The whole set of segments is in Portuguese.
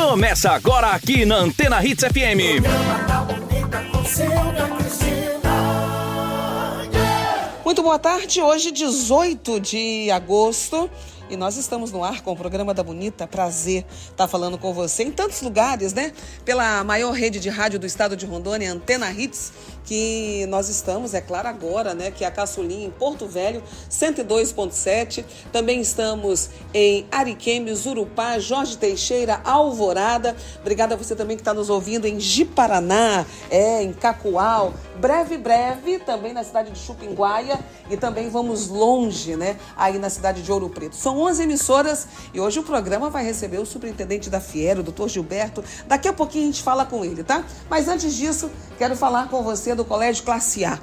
Começa agora aqui na Antena Hits FM. Muito boa tarde, hoje 18 de agosto. E nós estamos no ar com o programa da Bonita. Prazer estar falando com você em tantos lugares, né? Pela maior rede de rádio do estado de Rondônia, Antena Hits, que nós estamos, é claro, agora, né? Que é a Caçulinha, em Porto Velho, 102.7. Também estamos em Ariquemes, Zurupá, Jorge Teixeira, Alvorada. Obrigada a você também que está nos ouvindo em Ji-Paraná, em Cacoal. Breve, também na cidade de Chupinguaia. E também vamos longe, né? Aí na cidade de Ouro Preto. São 11 emissoras e hoje o programa vai receber o superintendente da Fiero, o doutor Gilberto. Daqui a pouquinho a gente fala com ele, tá? Mas antes disso, quero falar com você do Colégio Classe A.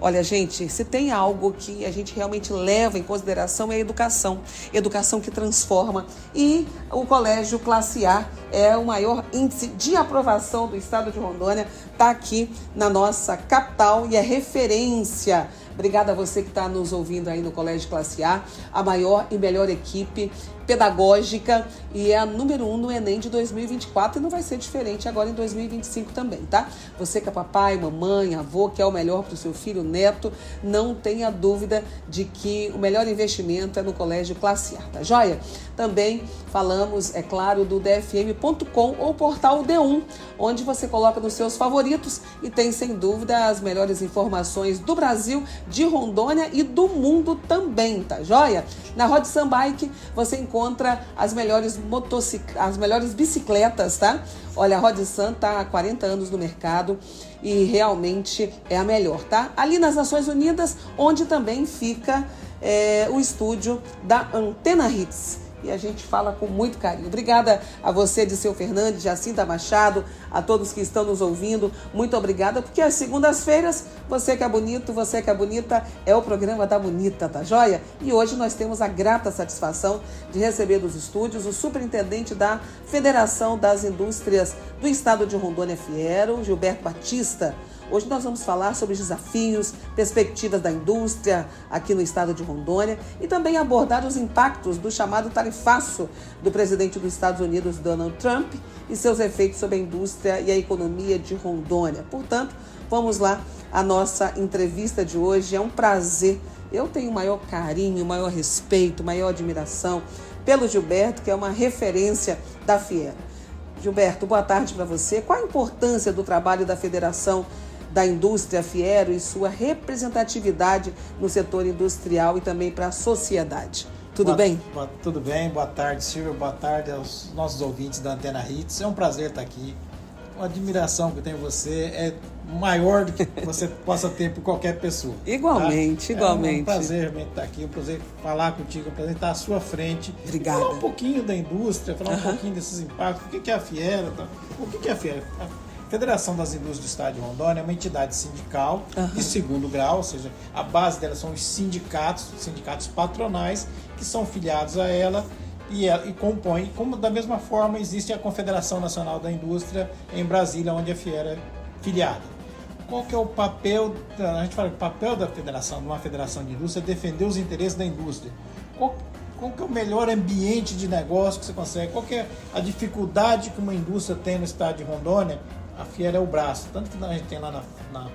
Olha, gente, se tem algo que a gente realmente leva em consideração é a educação. Educação que transforma. E o Colégio Classe A é o maior índice de aprovação do estado de Rondônia. Está aqui na nossa capital e é referência. Obrigada a você que está nos ouvindo aí no Colégio Classe A, a maior e melhor equipe pedagógica e é a número 1 no Enem de 2024 e não vai ser diferente agora em 2025 também, tá? Você que é papai, mamãe, avô, quer o melhor para o seu filho, neto, não tenha dúvida de que o melhor investimento é no Colégio Classe A, tá joia? Também falamos, é claro, do dfm.com ou portal D1, onde você coloca nos seus favoritos e tem, sem dúvida, as melhores informações do Brasil, de Rondônia e do mundo também, tá joia? Na Rodsan Bike você encontra as melhores bicicletas, tá? Olha, a Rodsan tá há 40 anos no mercado e realmente é a melhor, tá? Ali nas Nações Unidas, onde também fica o estúdio da Antena Hits. E a gente fala com muito carinho. Obrigada a você, Disseu Fernandes, Jacinta Machado, a todos que estão nos ouvindo. Muito obrigada, porque às segundas-feiras, você que é bonito, você que é bonita, é o programa da Bonita, tá joia? E hoje nós temos a grata satisfação de receber dos estúdios o superintendente da Federação das Indústrias do Estado de Rondônia, Fiero, Gilberto Batista. Hoje nós vamos falar sobre os desafios, perspectivas da indústria aqui no estado de Rondônia e também abordar os impactos do chamado tarifaço do presidente dos Estados Unidos, Donald Trump, e seus efeitos sobre a indústria e a economia de Rondônia. Portanto, vamos lá, a nossa entrevista de hoje é um prazer. Eu tenho o maior carinho, o maior respeito, maior admiração pelo Gilberto, que é uma referência da Fiero. Gilberto, boa tarde para você. Qual a importância do trabalho da Federação da Indústria Fiero e sua representatividade no setor industrial e também para a sociedade? Tudo bem? Tudo bem, boa tarde, Silvia, boa tarde aos nossos ouvintes da Antena Hits. É um prazer estar aqui. Uma admiração que eu tenho por você é maior do que você possa ter por qualquer pessoa. Igualmente, tá? igualmente. É um prazer realmente estar aqui, é um prazer falar contigo, é um prazer estar à sua frente. Obrigada. Falar um pouquinho da indústria, falar um pouquinho desses impactos, o que é a Fiero, tá? O que é a Fiero? A Federação das Indústrias do Estado de Rondônia é uma entidade sindical de segundo grau, ou seja, a base dela são os sindicatos patronais que são filiados a ela e compõem, como da mesma forma existe a Confederação Nacional da Indústria em Brasília, onde a Fiero é filiada. Qual que é o papel, a gente fala que o papel da federação, de uma federação de indústria, é defender os interesses da indústria. Qual que é o melhor ambiente de negócio que você consegue? Qual que é a dificuldade que uma indústria tem no estado de Rondônia? A Fiero é o braço. Tanto que a gente tem lá na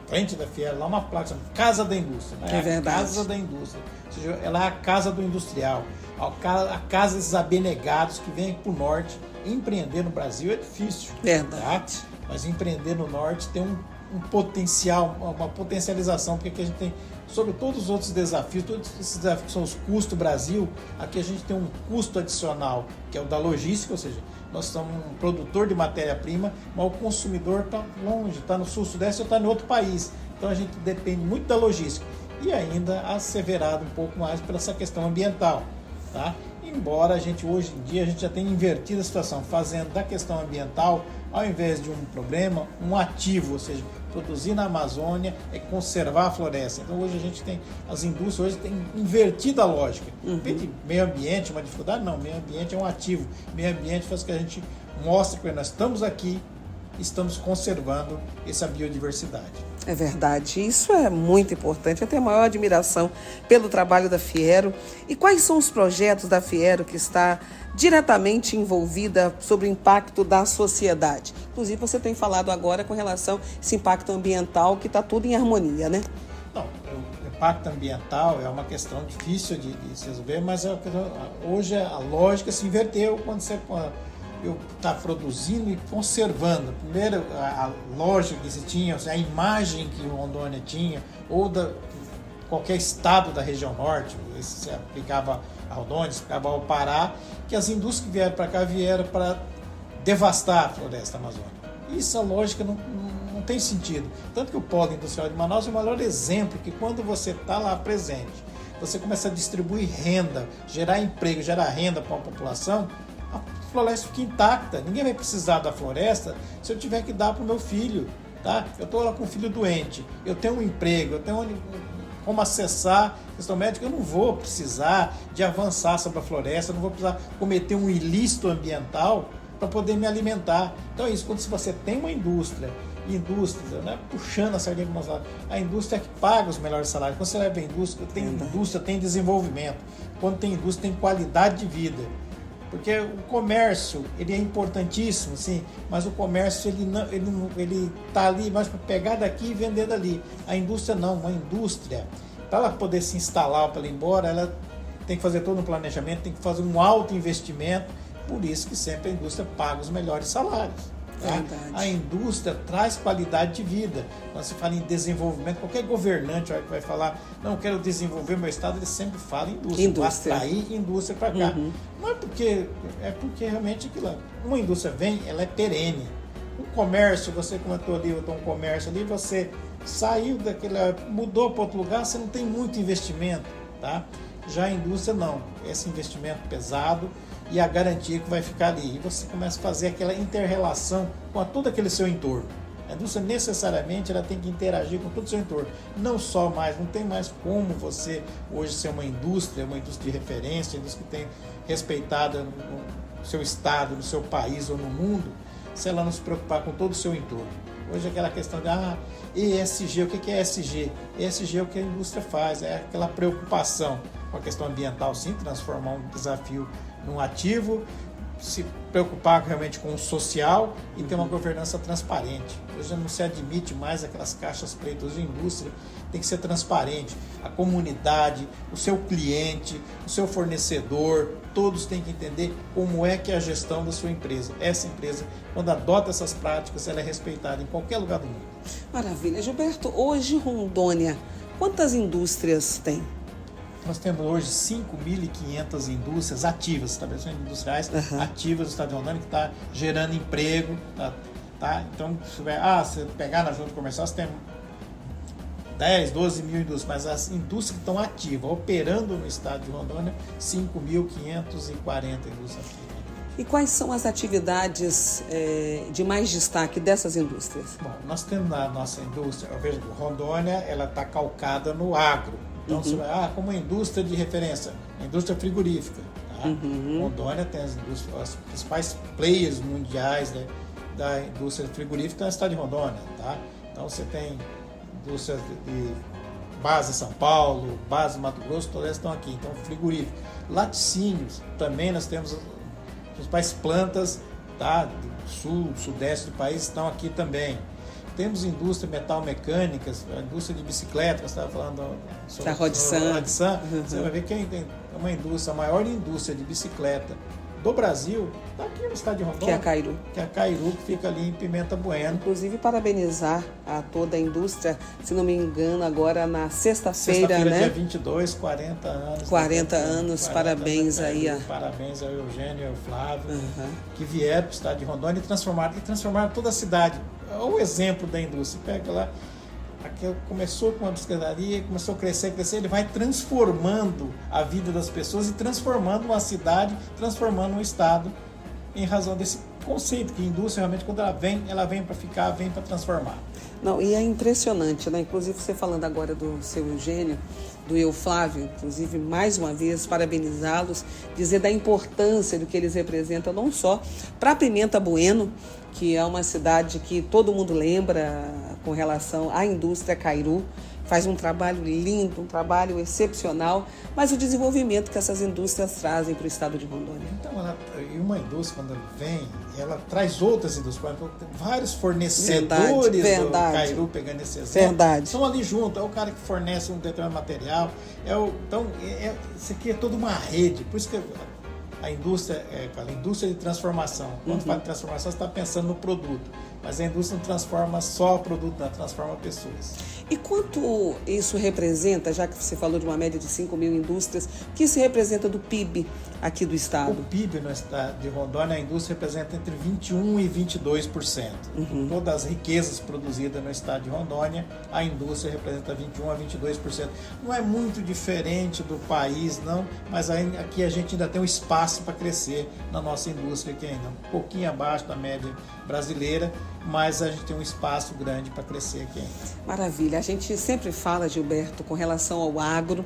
frente da Fiero, lá uma placa chamada Casa da Indústria. Né? É verdade. A Casa da Indústria. Ou seja, ela é a casa do industrial. A casa desses abnegados que vêm para o norte. Empreender no Brasil é difícil. Verdade. Tá? Mas empreender no norte tem um potencial, uma potencialização, porque aqui a gente tem, sobre todos os outros desafios, todos esses desafios que são os custos do Brasil, aqui a gente tem um custo adicional, que é o da logística, ou seja, nós somos um produtor de matéria-prima, mas o consumidor está longe, está no sul-sudeste ou está em outro país. Então a gente depende muito da logística. E ainda asseverado um pouco mais por essa questão ambiental. Tá? Embora a gente hoje em dia a gente já tenha invertido a situação, fazendo da questão ambiental, ao invés de um problema, um ativo, ou seja, produzir na Amazônia é conservar a floresta. Então hoje a gente tem, as indústrias hoje têm invertido a lógica. Meio ambiente, uma dificuldade, não, meio ambiente é um ativo. Meio ambiente faz com que a gente mostre que nós estamos aqui, estamos conservando essa biodiversidade. É verdade, isso é muito importante. Eu tenho a maior admiração pelo trabalho da Fiero. E quais são os projetos da Fiero que está diretamente envolvida sobre o impacto da sociedade. Inclusive, você tem falado agora com relação a esse impacto ambiental, que está tudo em harmonia, né? Não, o impacto ambiental é uma questão difícil de se resolver, mas hoje a lógica se inverteu quando você está produzindo e conservando. Primeiro, a lógica que se tinha, a imagem que Rondônia tinha, ou qualquer estado da região norte, se aplicava a Rondônia, se aplicava ao Pará, que as indústrias que vieram para cá vieram para devastar a floresta amazônica. Isso, a lógica não tem sentido. Tanto que o Polo Industrial de Manaus é o maior exemplo que quando você está lá presente, você começa a distribuir renda, gerar emprego, gerar renda para a população, a floresta fica intacta. Ninguém vai precisar da floresta se eu tiver que dar para o meu filho. Tá? Eu estou lá com um filho doente, eu tenho um emprego, eu tenho como acessar a questão médica, eu não vou precisar de avançar sobre a floresta, eu não vou precisar cometer um ilícito ambiental para poder me alimentar. Então é isso, quando você tem uma indústria, né, puxando a sardinha para o lado, a indústria é que paga os melhores salários. Quando você leva a indústria, tem desenvolvimento. Quando tem indústria, tem qualidade de vida. Porque o comércio, ele é importantíssimo, sim, mas o comércio ele tá ali mais para pegar daqui e vender dali. A indústria não, uma indústria, para ela poder se instalar, para ela ir embora, ela tem que fazer todo um planejamento, tem que fazer um alto investimento, por isso que sempre a indústria paga os melhores salários. Tá? A indústria traz qualidade de vida. Quando se fala em desenvolvimento, qualquer governante vai falar, não, eu quero desenvolver meu estado, ele sempre fala em indústria. Atrair indústria para cá. Não é porque realmente aquilo, uma indústria vem, ela é perene. Um comércio, você comentou ali, eu tenho um comércio ali, você saiu mudou para outro lugar, você não tem muito investimento, tá? Já a indústria não, esse investimento pesado e a garantia que vai ficar ali. E você começa a fazer aquela inter-relação com todo aquele seu entorno. A indústria necessariamente ela tem que interagir com todo o seu entorno. Não tem mais como você hoje ser uma indústria de referência, indústria que tem respeitada no seu estado, no seu país ou no mundo, se ela não se preocupar com todo o seu entorno. Hoje é aquela questão de ESG, o que é ESG? ESG é o que a indústria faz, é aquela preocupação com a questão ambiental, sim, transformar um desafio num ativo, se preocupar realmente com o social e ter uma governança transparente. Hoje não se admite mais aquelas caixas pretas. Hoje a indústria tem que ser transparente. A comunidade, o seu cliente, o seu fornecedor, todos têm que entender como é que é a gestão da sua empresa. Essa empresa, quando adota essas práticas, ela é respeitada em qualquer lugar do mundo. Maravilha. Gilberto, hoje Rondônia, quantas indústrias tem? Nós temos hoje 5.500 indústrias ativas, estabelecimentos industriais ativas do estado de Rondônia, que está gerando emprego. Tá? Então, se pegar na junta comercial, você tem 10, 12 mil indústrias, mas as indústrias que estão ativas, operando no estado de Rondônia, 5.540 indústrias ativas. E quais são as atividades de mais destaque dessas indústrias? Bom, nós temos na nossa indústria, eu vejo que Rondônia ela está calcada no agro. Então, você vai, como indústria de referência, indústria frigorífica. Tá? Rondônia tem as principais players mundiais, né, da indústria frigorífica na cidade de Rondônia. Tá? Então, você tem indústrias de base São Paulo, base Mato Grosso, todas estão aqui. Então, frigorífico. Laticínios, também nós temos as principais plantas, tá, do sul, sudeste do país, estão aqui também. Temos indústria metal-mecânicas, a indústria de bicicleta, você estava falando sobre a Rodsan. Você vai ver que tem uma indústria, a maior indústria de bicicleta do Brasil, está aqui no estado de Rondônia. Que é a Cairu. Que é a Cairu, que fica ali em Pimenta Bueno. Inclusive, parabenizar a toda a indústria, se não me engano, agora na sexta-feira, né? Dia 22, 40 anos. 40 anos, parabéns aí. Parabéns ao Eugênio e ao Flávio, que vieram para o estado de Rondônia e transformaram toda a cidade. Olha o exemplo da indústria. Pega lá, aqui começou com uma bicicletaria, começou a crescer, ele vai transformando a vida das pessoas e transformando uma cidade, transformando um estado, em razão desse conceito que a indústria realmente, quando ela vem para ficar, vem para transformar. Não, e é impressionante, né? Inclusive você falando agora do seu Eugênio, do eu Flávio, inclusive mais uma vez parabenizá-los, dizer da importância do que eles representam não só para Pimenta Bueno, que é uma cidade que todo mundo lembra com relação à indústria Cairu, faz um trabalho lindo, um trabalho excepcional, mas o desenvolvimento que essas indústrias trazem para o estado de Rondônia. Então, e uma indústria, quando vem, ela traz outras indústrias. Por exemplo, vários fornecedores do Cairu, pegando esse exemplo, estão ali junto. É o cara que fornece um determinado material. Então, isso aqui é toda uma rede. Por isso que a indústria a indústria de transformação. Quando fala de transformação, você está pensando no produto. Mas a indústria não transforma só o produto, não, transforma pessoas. E quanto isso representa, já que você falou de uma média de 5 mil indústrias, o que isso representa do PIB aqui do estado? O PIB no estado de Rondônia, a indústria representa entre 21% e 22%. Todas as riquezas produzidas no estado de Rondônia, a indústria representa 21% a 22%. Não é muito diferente do país, não, mas aqui a gente ainda tem um espaço para crescer na nossa indústria, que ainda é um pouquinho abaixo da média brasileira, mas a gente tem um espaço grande para crescer aqui ainda. Maravilha. A gente sempre fala, Gilberto, com relação ao agro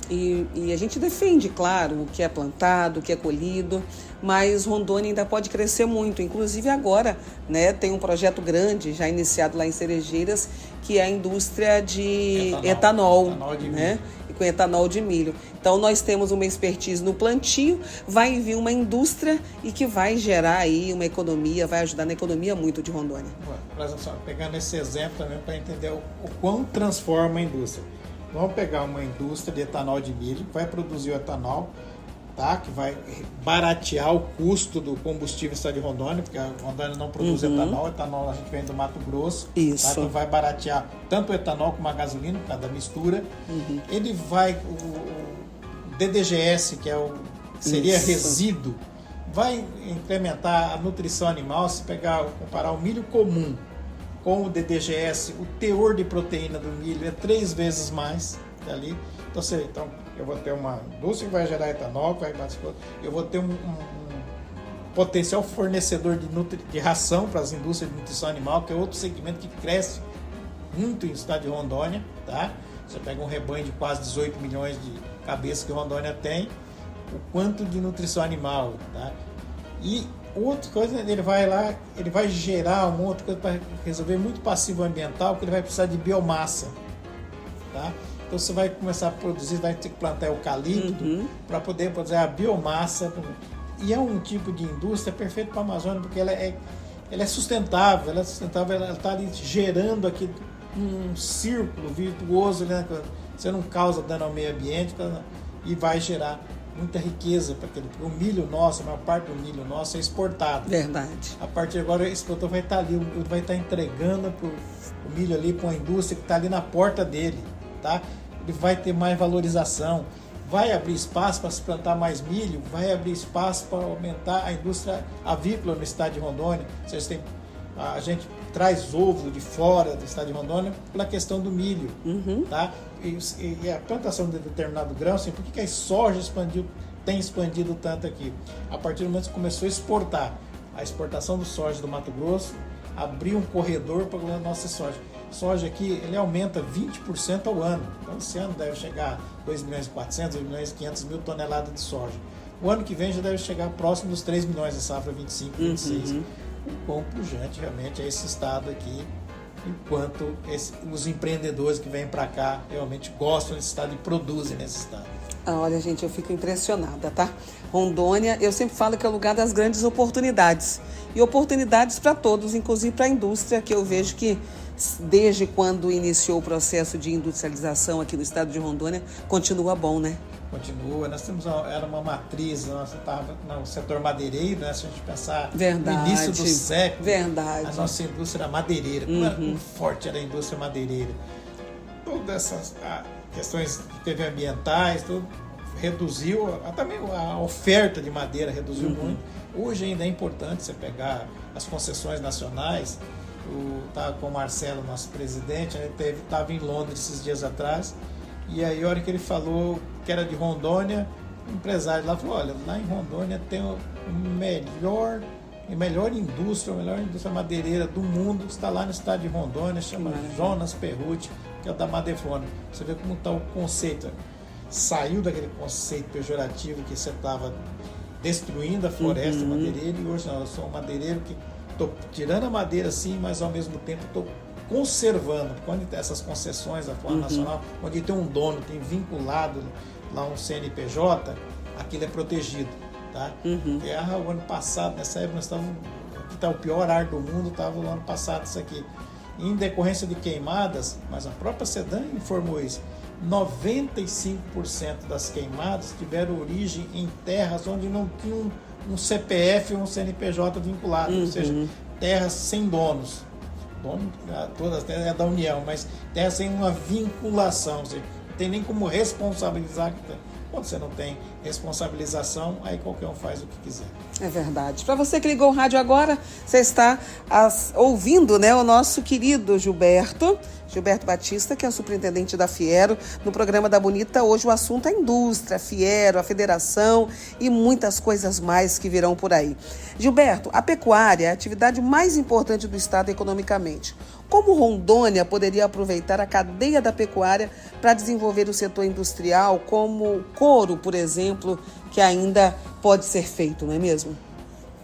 e a gente defende, claro, o que é plantado, o que é colhido, mas Rondônia ainda pode crescer muito. Inclusive agora, né, tem um projeto grande já iniciado lá em Cerejeiras, que é a indústria de etanol de né? E com etanol de milho. Então nós temos uma expertise no plantio, vai vir uma indústria e que vai gerar aí uma economia, vai ajudar na economia muito de Rondônia. Pegando esse exemplo também para entender o quão transforma a indústria. Vamos pegar uma indústria de etanol de milho, que vai produzir o etanol, tá? Que vai baratear o custo do combustível do estado de Rondônia, porque a Rondônia não produz etanol a gente vem do Mato Grosso. Isso. Tá? Então vai baratear tanto o etanol como a gasolina, por causa da mistura. Ele vai, o DDGS, que seria resíduo, vai incrementar a nutrição animal. Se comparar o milho comum com o DDGS, o teor de proteína do milho é 3 vezes mais ali. Então eu vou ter uma indústria que vai gerar etanol, eu vou ter um potencial fornecedor de ração para as indústrias de nutrição animal, que é outro segmento que cresce muito no estado de Rondônia, tá? Você pega um rebanho de quase 18 milhões de cabeças que Rondônia tem, o quanto de nutrição animal, tá? E outra coisa, ele vai gerar uma outra coisa para resolver muito passivo ambiental, que ele vai precisar de biomassa, tá? Então você vai começar a produzir, vai ter que plantar eucalipto para poder produzir a biomassa. E é um tipo de indústria perfeito para a Amazônia, porque ela é sustentável, ela está ali gerando aqui um círculo virtuoso, né? Você não causa dano ao meio ambiente e vai gerar muita riqueza para aquele. O milho nosso, a maior parte do milho nosso é exportado. Verdade. A partir de agora, o exportador vai estar ali, ele vai estar entregando o milho ali para uma indústria que está ali na porta dele, tá? Ele vai ter mais valorização, vai abrir espaço para se plantar mais milho, vai abrir espaço para aumentar a indústria avícola no estado de Rondônia. A gente traz ovo de fora do estado de Rondônia pela questão do milho, tá? E a plantação de determinado grão, assim, por que a soja tem expandido tanto aqui? A partir do momento que começou a exportar, a exportação do soja do Mato Grosso abriu um corredor para a nossa soja. Soja aqui, ele aumenta 20% ao ano. Então, esse ano deve chegar a 2.400.000, 2.500.000 toneladas de soja. O ano que vem já deve chegar próximo dos 3 milhões de safra 25, 26. O quão pujante realmente é esse estado aqui, enquanto os empreendedores que vêm para cá realmente gostam desse estado e produzem nesse estado. Olha, gente, eu fico impressionada, tá? Rondônia, eu sempre falo que é o lugar das grandes oportunidades. E oportunidades para todos, inclusive para a indústria, que eu vejo que desde quando iniciou o processo de industrialização aqui no estado de Rondônia, continua bom, né? Continua. Nós era uma matriz, nós estávamos no setor madeireiro, né? Se a gente pensar verdade, no início do século, verdade. A nossa indústria era madeireira. Como forte era a indústria madeireira. Todas essas questões que teve ambientais, tudo reduziu, também a oferta de madeira reduziu muito. Hoje ainda é importante você pegar as concessões nacionais. Estava com o Marcelo, nosso presidente, ele estava em Londres esses dias atrás, e aí a hora que ele falou que era de Rondônia, o empresário lá falou, olha, lá em Rondônia tem a melhor indústria madeireira do mundo, que está lá no estado de Rondônia, chama Jonas Perrucci, que é o da Madefone. Você vê como está o conceito, saiu daquele conceito pejorativo que você estava destruindo a floresta madeireira, e hoje não, eu sou um madeireiro que estou tirando a madeira sim, mas ao mesmo tempo estou conservando, quando tem essas concessões da forma nacional, onde tem um dono, tem vinculado lá um CNPJ, aquilo é protegido. Tá? Guerra, o ano passado, nessa época, nós estávamos, aqui está o pior ar do mundo, estava no ano passado isso aqui. Em decorrência de queimadas, mas a própria SEDAM informou isso, 95% das queimadas tiveram origem em terras onde não tinha um CPF ou um CNPJ vinculado, ou seja, terras sem donos. Dono, todas as terras é da União, mas terras sem uma vinculação, ou seja, não tem nem como responsabilizar. Quando você não tem responsabilização, aí qualquer um faz o que quiser. É verdade. Para você que ligou o rádio agora, você está ouvindo, né, o nosso querido Gilberto Batista, que é o superintendente da Fiero, no programa da Bonita. Hoje o assunto é a indústria, a Fiero, a federação e muitas coisas mais que virão por aí. Gilberto, a pecuária é a atividade mais importante do estado economicamente. Como Rondônia poderia aproveitar a cadeia da pecuária para desenvolver o setor industrial, como couro, por exemplo, que ainda pode ser feito, não é mesmo?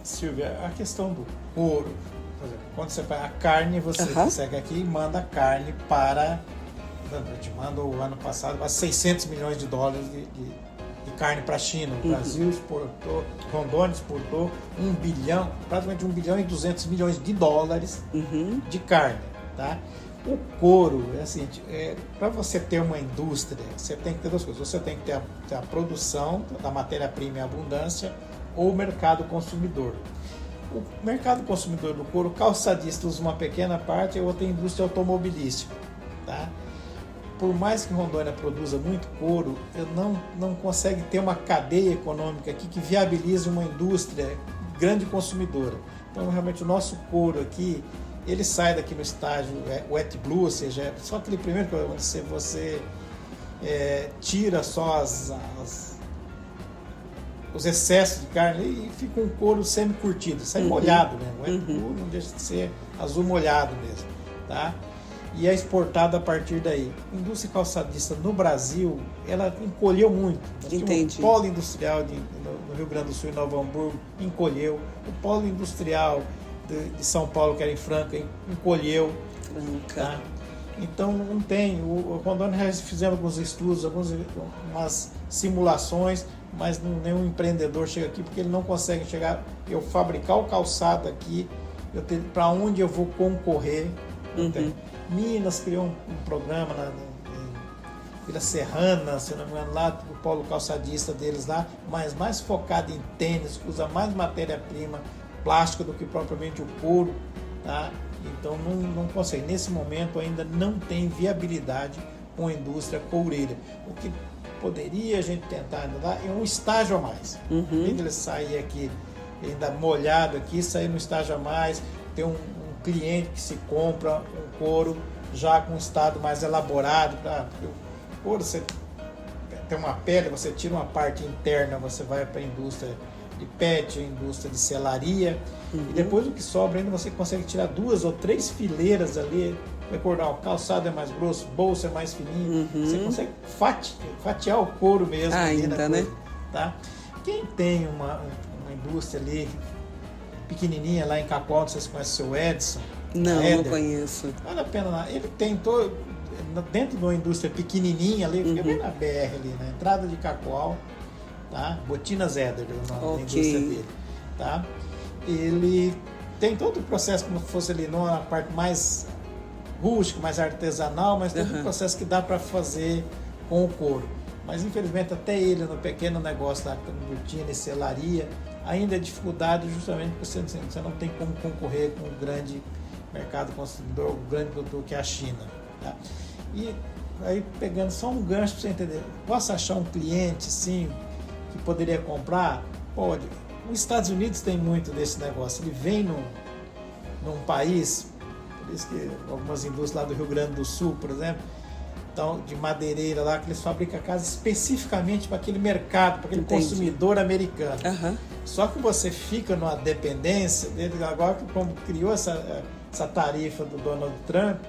Silvia, a questão do couro, por exemplo, quando você faz a carne, você consegue aqui e manda a carne para... A gente mandou o ano passado quase 600 milhões de dólares de carne para a China. O Brasil exportou, Rondônia exportou 1 bilhão, praticamente 1 bilhão e 200 milhões de dólares de carne. Tá? O couro, é assim, para você ter uma indústria, você tem que ter duas coisas. Você tem que ter a produção da matéria-prima em abundância ou o mercado consumidor. O mercado consumidor do couro, calçadista usa uma pequena parte e outra indústria automobilística. Tá? Por mais que Rondônia produza muito couro, não consegue ter uma cadeia econômica aqui que viabilize uma indústria grande consumidora. Então, realmente, o nosso couro aqui, ele sai daqui no estágio wet blue, ou seja, só aquele primeiro que você tira só os excessos de carne e fica um couro semi-curtido, sai molhado mesmo. Wet blue não deixa de ser azul molhado mesmo. Tá? E é exportado a partir daí. A indústria calçadista no Brasil, ela encolheu muito. Entendi. O polo industrial no Rio Grande do Sul e Novo Hamburgo encolheu. O polo industrial de São Paulo, que era em Franca, encolheu. Tá? Então não tem. O Rondônia já fizemos alguns estudos, umas simulações, mas nenhum empreendedor chega aqui porque ele não consegue chegar. Eu fabricar o calçado aqui, para onde eu vou concorrer? Não tem. Minas criou um programa em Vila Serrana, se não me engano, lá o polo calçadista deles lá, mas mais focado em tênis, que usa mais matéria-prima plástica do que propriamente o couro, tá? Então não consegue. Nesse momento ainda não tem viabilidade com a indústria coureira. O que poderia a gente tentar ainda dar é um estágio a mais. Em vez de ele sair aqui, ainda molhado aqui, sair no estágio a mais, ter um cliente que se compra um couro já com um estado mais elaborado. Porque o couro, você tem uma pele, você tira uma parte interna, você vai para a indústria de pet, a indústria de selaria, e depois o que sobra ainda você consegue tirar 2 ou 3 fileiras ali. Recordar, o calçado é mais grosso, bolsa é mais fininho, você consegue fatiar o couro mesmo ainda, ali né? Tá? Quem tem uma indústria ali pequenininha lá em Cacoal, não sei se conhece o seu Edson. Não conheço. Vale a pena lá. Ele tem dentro de uma indústria pequenininha ali, fica bem na BR ali, na entrada de Cacoal, tá? Botinas Éder, o nome da indústria dele, tá? Ele tem todo o processo como se fosse ali numa parte mais rústica, mais artesanal, mas todo o processo que dá para fazer com o couro. Mas infelizmente até ele no pequeno negócio da botina e selaria ainda é dificuldade, justamente porque você não tem como concorrer com o grande mercado consumidor, o grande produtor que é a China. Tá? E aí, pegando só um gancho para você entender, posso achar um cliente, sim, que poderia comprar? Pode. Os Estados Unidos tem muito desse negócio. Ele vem num país, por isso que algumas indústrias lá do Rio Grande do Sul, por exemplo, então, de madeireira lá, que eles fabricam casa especificamente para aquele mercado, para aquele consumidor americano. Só que você fica numa dependência dele, agora que como criou essa tarifa do Donald Trump,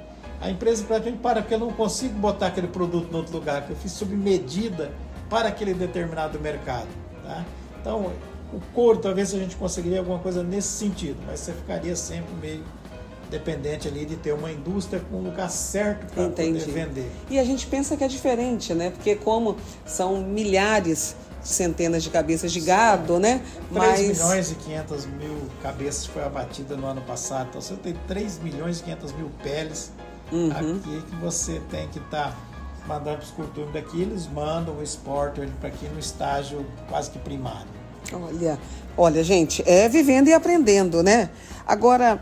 a empresa praticamente para, porque eu não consigo botar aquele produto em outro lugar, que eu fiz sob medida para aquele determinado mercado. Tá? Então, o couro, talvez a gente conseguiria alguma coisa nesse sentido, mas você ficaria sempre meio dependente ali de ter uma indústria com o lugar certo para poder vender. E a gente pensa que é diferente, né? Porque como são milhares, centenas de cabeças de gado, né? 3 milhões e 500 mil cabeças foi abatida no ano passado. Então você tem 3 milhões e 500 mil peles aqui que você tem que estar mandando para os curtumes daqui. Eles mandam, exportam ele para aqui no estágio quase que primário. Olha, gente, é vivendo e aprendendo, né? Agora,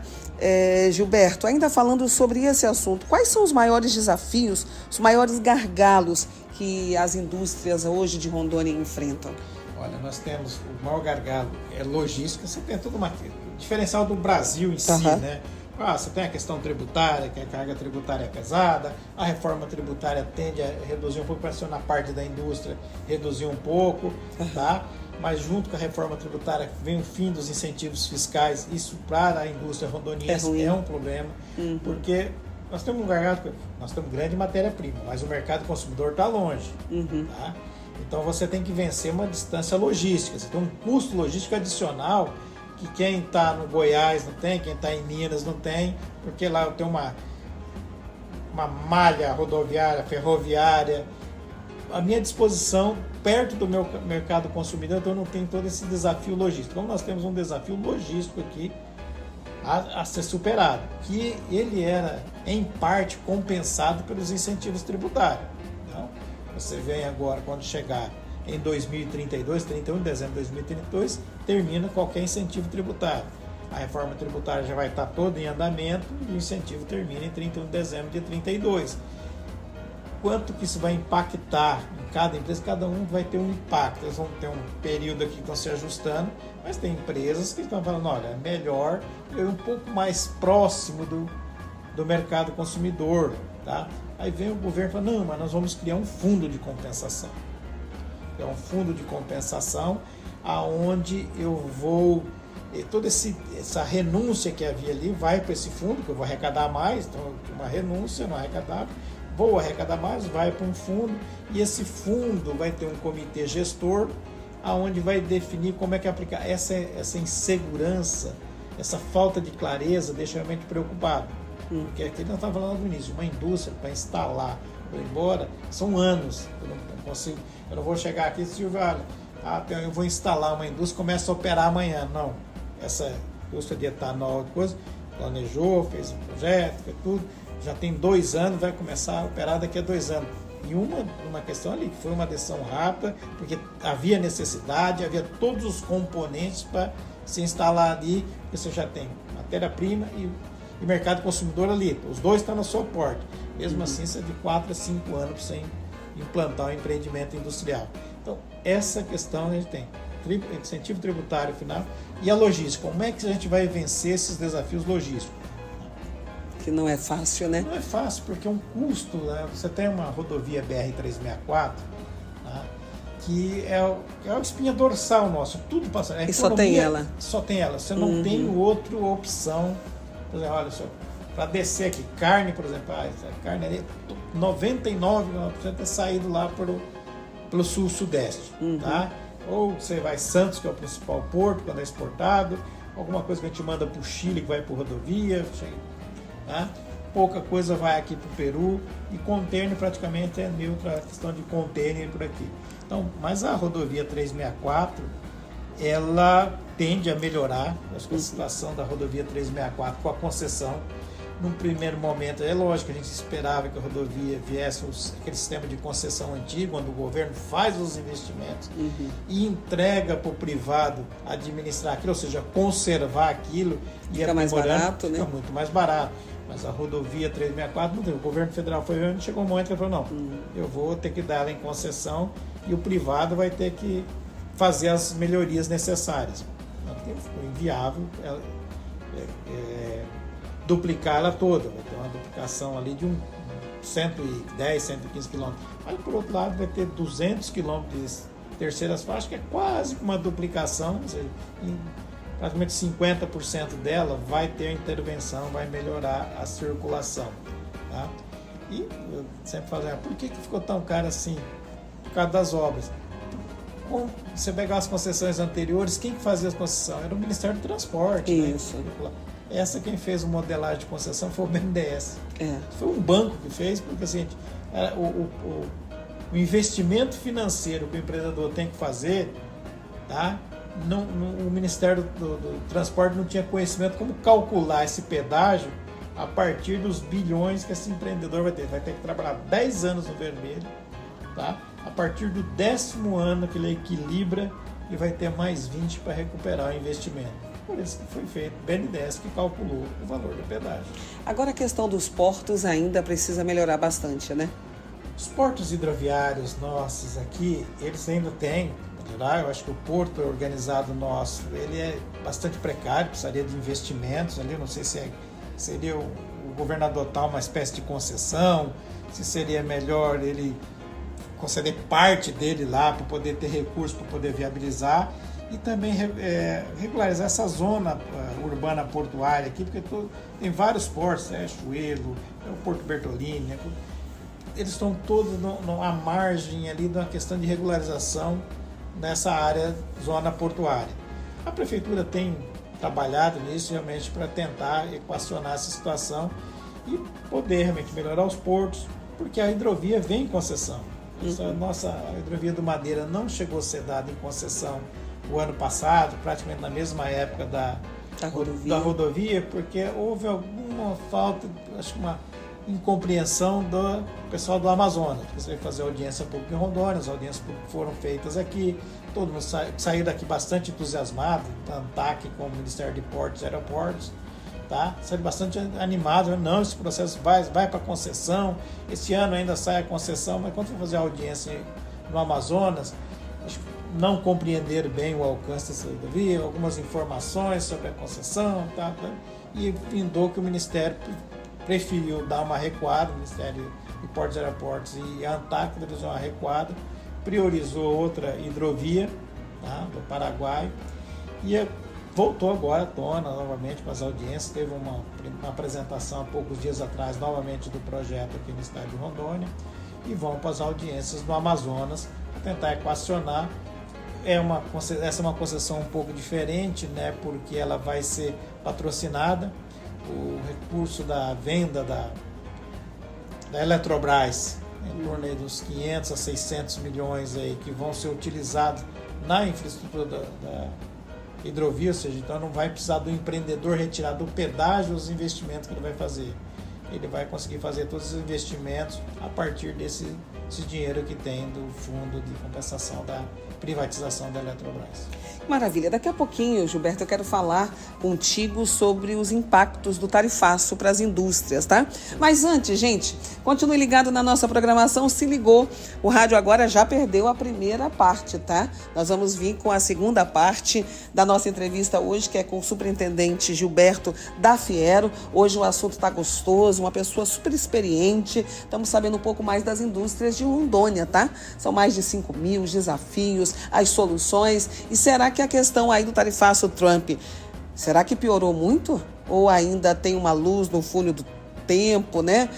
Gilberto, ainda falando sobre esse assunto, quais são os maiores desafios, os maiores gargalos que as indústrias hoje de Rondônia enfrentam? Olha, nós temos o maior gargalo, logística. Você tem tudo diferencial do Brasil em si, né? Você tem a questão tributária, que a carga tributária é pesada, a reforma tributária tende a reduzir um pouco, parece na parte da indústria, reduzir um pouco, tá? Mas junto com a reforma tributária vem o fim dos incentivos fiscais. Isso para a indústria rondoniense é um problema, porque nós temos um gargalo, nós temos grande matéria-prima, mas o mercado consumidor está longe. Tá? Então você tem que vencer uma distância logística, você tem um custo logístico adicional que quem está no Goiás não tem, quem está em Minas não tem, porque lá tem uma malha rodoviária, ferroviária à minha disposição, perto do meu mercado consumidor, então eu não tenho todo esse desafio logístico. Como nós temos um desafio logístico aqui a ser superado, que ele era, em parte, compensado pelos incentivos tributários. Então, você vem agora, quando chegar em 2032, 31 de dezembro de 2032, termina qualquer incentivo tributário. A reforma tributária já vai estar toda em andamento e o incentivo termina em 31 de dezembro de 32. Quanto que isso vai impactar em cada empresa? Cada um vai ter um impacto. Eles vão ter um período aqui que estão se ajustando, mas tem empresas que estão falando, olha, é melhor eu ir um pouco mais próximo do mercado consumidor. Tá? Aí vem o governo e fala, não, mas nós vamos criar um fundo de compensação. É um fundo de compensação aonde eu vou... Toda essa renúncia que havia ali vai para esse fundo, que eu vou arrecadar mais, então uma renúncia, não arrecadava, vou arrecadar mais, vai para um fundo, e esse fundo vai ter um comitê gestor, aonde vai definir como é que aplicar. Essa insegurança, essa falta de clareza deixa realmente preocupado. Porque aqui nós estávamos falando no início, uma indústria para instalar, para ir embora, são anos. Eu não vou chegar aqui e dizer, olha, eu vou instalar uma indústria, começa a operar amanhã. Não. Essa indústria de etanol, coisa, planejou, fez um projeto, fez tudo, já tem 2 anos, vai começar a operar daqui a 2 anos. E uma questão ali, que foi uma decisão rápida, porque havia necessidade, havia todos os componentes para se instalar ali, porque você já tem matéria-prima e mercado consumidor ali, os dois estão na sua porta. Mesmo assim, você é de 4 a 5 anos para você implantar um empreendimento industrial. Então, essa questão a gente tem. Incentivo tributário final e a logística. Como é que a gente vai vencer esses desafios logísticos? Que não é fácil, né? Não é fácil, porque é um custo. Né? Você tem uma rodovia BR-364, né? Que é o espinha dorsal nosso. Tudo passa. E só tem ela? Só tem ela. Você não tem outra opção. Por exemplo, olha só, para descer aqui, carne, por exemplo, essa carne ali, 99% é saído lá pelo sul-sudeste, tá? Ou você vai Santos, que é o principal porto, quando é exportado, alguma coisa que a gente manda para o Chile, que vai por rodovia, tá? Pouca coisa vai aqui para o Peru, e container praticamente é neutro, a questão de container por aqui. Então, mas a rodovia 364, ela tende a melhorar. Acho que a situação da rodovia 364 com a concessão, num primeiro momento, é lógico que a gente esperava que a rodovia viesse aquele sistema de concessão antigo, onde o governo faz os investimentos e entrega para o privado administrar aquilo, ou seja, conservar aquilo e fica mais barato, fica muito mais barato. Mas a rodovia 364 não tem. O governo federal foi vendo, chegou um momento que ele falou, não, eu vou ter que dar ela em concessão e o privado vai ter que fazer as melhorias necessárias. Foi inviável duplicar ela toda, vai ter uma duplicação ali de 110, 115 quilômetros. Mas, por outro lado, vai ter 200 quilômetros de terceiras faixas, que é quase uma duplicação, ou seja, praticamente 50% dela vai ter intervenção, vai melhorar a circulação. Tá? E eu sempre falo, por que ficou tão caro assim? Por causa das obras. Você pegar as concessões anteriores, quem que fazia as concessões? Era o Ministério do Transporte. Isso. Né? essa quem fez o modelagem de concessão foi o BNDES. Foi um banco que fez, porque assim, o investimento financeiro que o empreendedor tem que fazer, tá? O Ministério do Transporte não tinha conhecimento como calcular esse pedágio a partir dos bilhões que esse empreendedor vai ter. Vai ter que trabalhar 10 anos no vermelho, tá? A partir do 10º ano que ele equilibra, ele vai ter mais 20 para recuperar o investimento. Por isso que foi feito o BNDES que calculou o valor do pedágio. Agora a questão dos portos ainda precisa melhorar bastante, né? Os portos hidroviários nossos aqui, eles ainda têm, eu acho que o porto organizado nosso, ele é bastante precário, precisaria de investimentos ali, não sei se seria o governador tal uma espécie de concessão, se seria melhor ele conceder parte dele lá para poder ter recursos para poder viabilizar e também regularizar essa zona urbana portuária aqui, porque tem vários portos, Chuelo, o Porto Bertolini, eles estão todos à margem ali de uma questão de regularização nessa área, zona portuária. A prefeitura tem trabalhado nisso realmente para tentar equacionar essa situação e poder realmente melhorar os portos, porque a hidrovia vem em concessão. A hidrovia do Madeira não chegou a ser dada em concessão o ano passado, praticamente na mesma época da rodovia, porque houve alguma falta, acho que uma incompreensão do pessoal do Amazonas. Você vai fazer audiência pública em Rondônia, as audiências públicas foram feitas aqui, todo mundo saiu daqui bastante entusiasmado, tanto ANTAC como o Ministério de Portos e Aeroportos, tá? Saiu bastante animado, não, esse processo vai para concessão, esse ano ainda sai a concessão, mas quando for fazer a audiência no Amazonas, acho que não compreenderam bem o alcance dessa rodovia, algumas informações sobre a concessão, tá? E findou que o Ministério preferiu dar uma recuada, o Ministério de Portos e Aeroportos e a ANTAC deu uma recuada, priorizou outra hidrovia, tá, do Paraguai, e voltou agora à tona novamente para as audiências. Teve uma apresentação há poucos dias atrás novamente do projeto aqui no estado de Rondônia, e vão para as audiências do Amazonas para tentar equacionar. Essa é uma concessão um pouco diferente, né, porque ela vai ser patrocinada. O recurso da venda da Eletrobras, em torno aí dos 500 a 600 milhões aí, que vão ser utilizados na infraestrutura da hidrovia, ou seja, então não vai precisar do empreendedor retirar do pedágio os investimentos que ele vai fazer. Ele vai conseguir fazer todos os investimentos a partir desse dinheiro que tem do fundo de compensação da privatização da Eletrobras. Maravilha. Daqui a pouquinho, Gilberto, eu quero falar contigo sobre os impactos do tarifaço para as indústrias, tá? Mas antes, gente, continue ligado na nossa programação. Se ligou, o rádio agora já perdeu a primeira parte, tá? Nós vamos vir com a segunda parte da nossa entrevista hoje, que é com o superintendente Gilberto da Fiero. Hoje o assunto está gostoso, uma pessoa super experiente. Estamos sabendo um pouco mais das indústrias de Rondônia, tá? São mais de 5 mil desafios, as soluções. E será que a questão aí do tarifaço Trump, será que piorou muito? Ou ainda tem uma luz no fundo do tempo, né?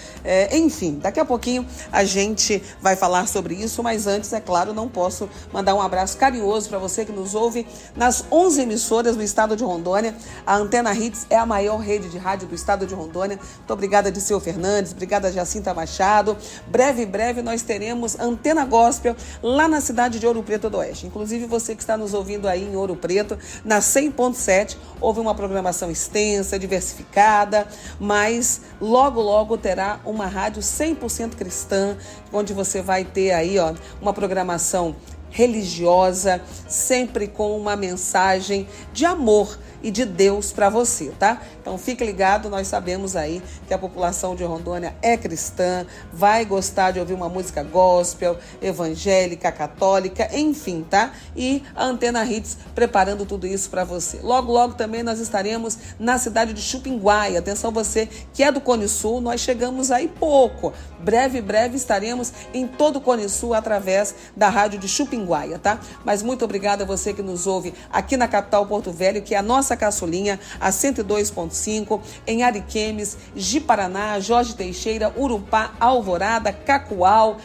Enfim, daqui a pouquinho a gente vai falar sobre isso, mas antes, é claro, não posso mandar um abraço carinhoso para você que nos ouve nas 11 emissoras do estado de Rondônia. A Antena Hits é a maior rede de rádio do estado de Rondônia. Muito obrigada, Diceu Fernandes, obrigada, Jacinta Machado. Breve nós teremos Antena Gospel lá na cidade de Ouro Preto do Oeste. Inclusive, você que está nos ouvindo aí em Ouro Preto, na 100.7, houve uma programação extensa, diversificada, mas logo terá uma rádio 100% cristã, onde você vai ter aí, uma programação religiosa, sempre com uma mensagem de amor e de Deus para você, tá? Então fique ligado, nós sabemos aí que a população de Rondônia é cristã, vai gostar de ouvir uma música gospel, evangélica, católica, enfim, tá? E a Antena Hits preparando tudo isso para você. Logo também nós estaremos na cidade de Chupinguai. Atenção você que é do Cone Sul, nós chegamos aí pouco. Breve estaremos em todo o Cone Sul através da rádio de Chupinguai, tá? Mas muito obrigada a você que nos ouve aqui na capital Porto Velho, que é a nossa Caçulinha, a 102.5, em Ariquemes, Ji-Paraná, Jorge Teixeira, Urupá, Alvorada, Cacoal.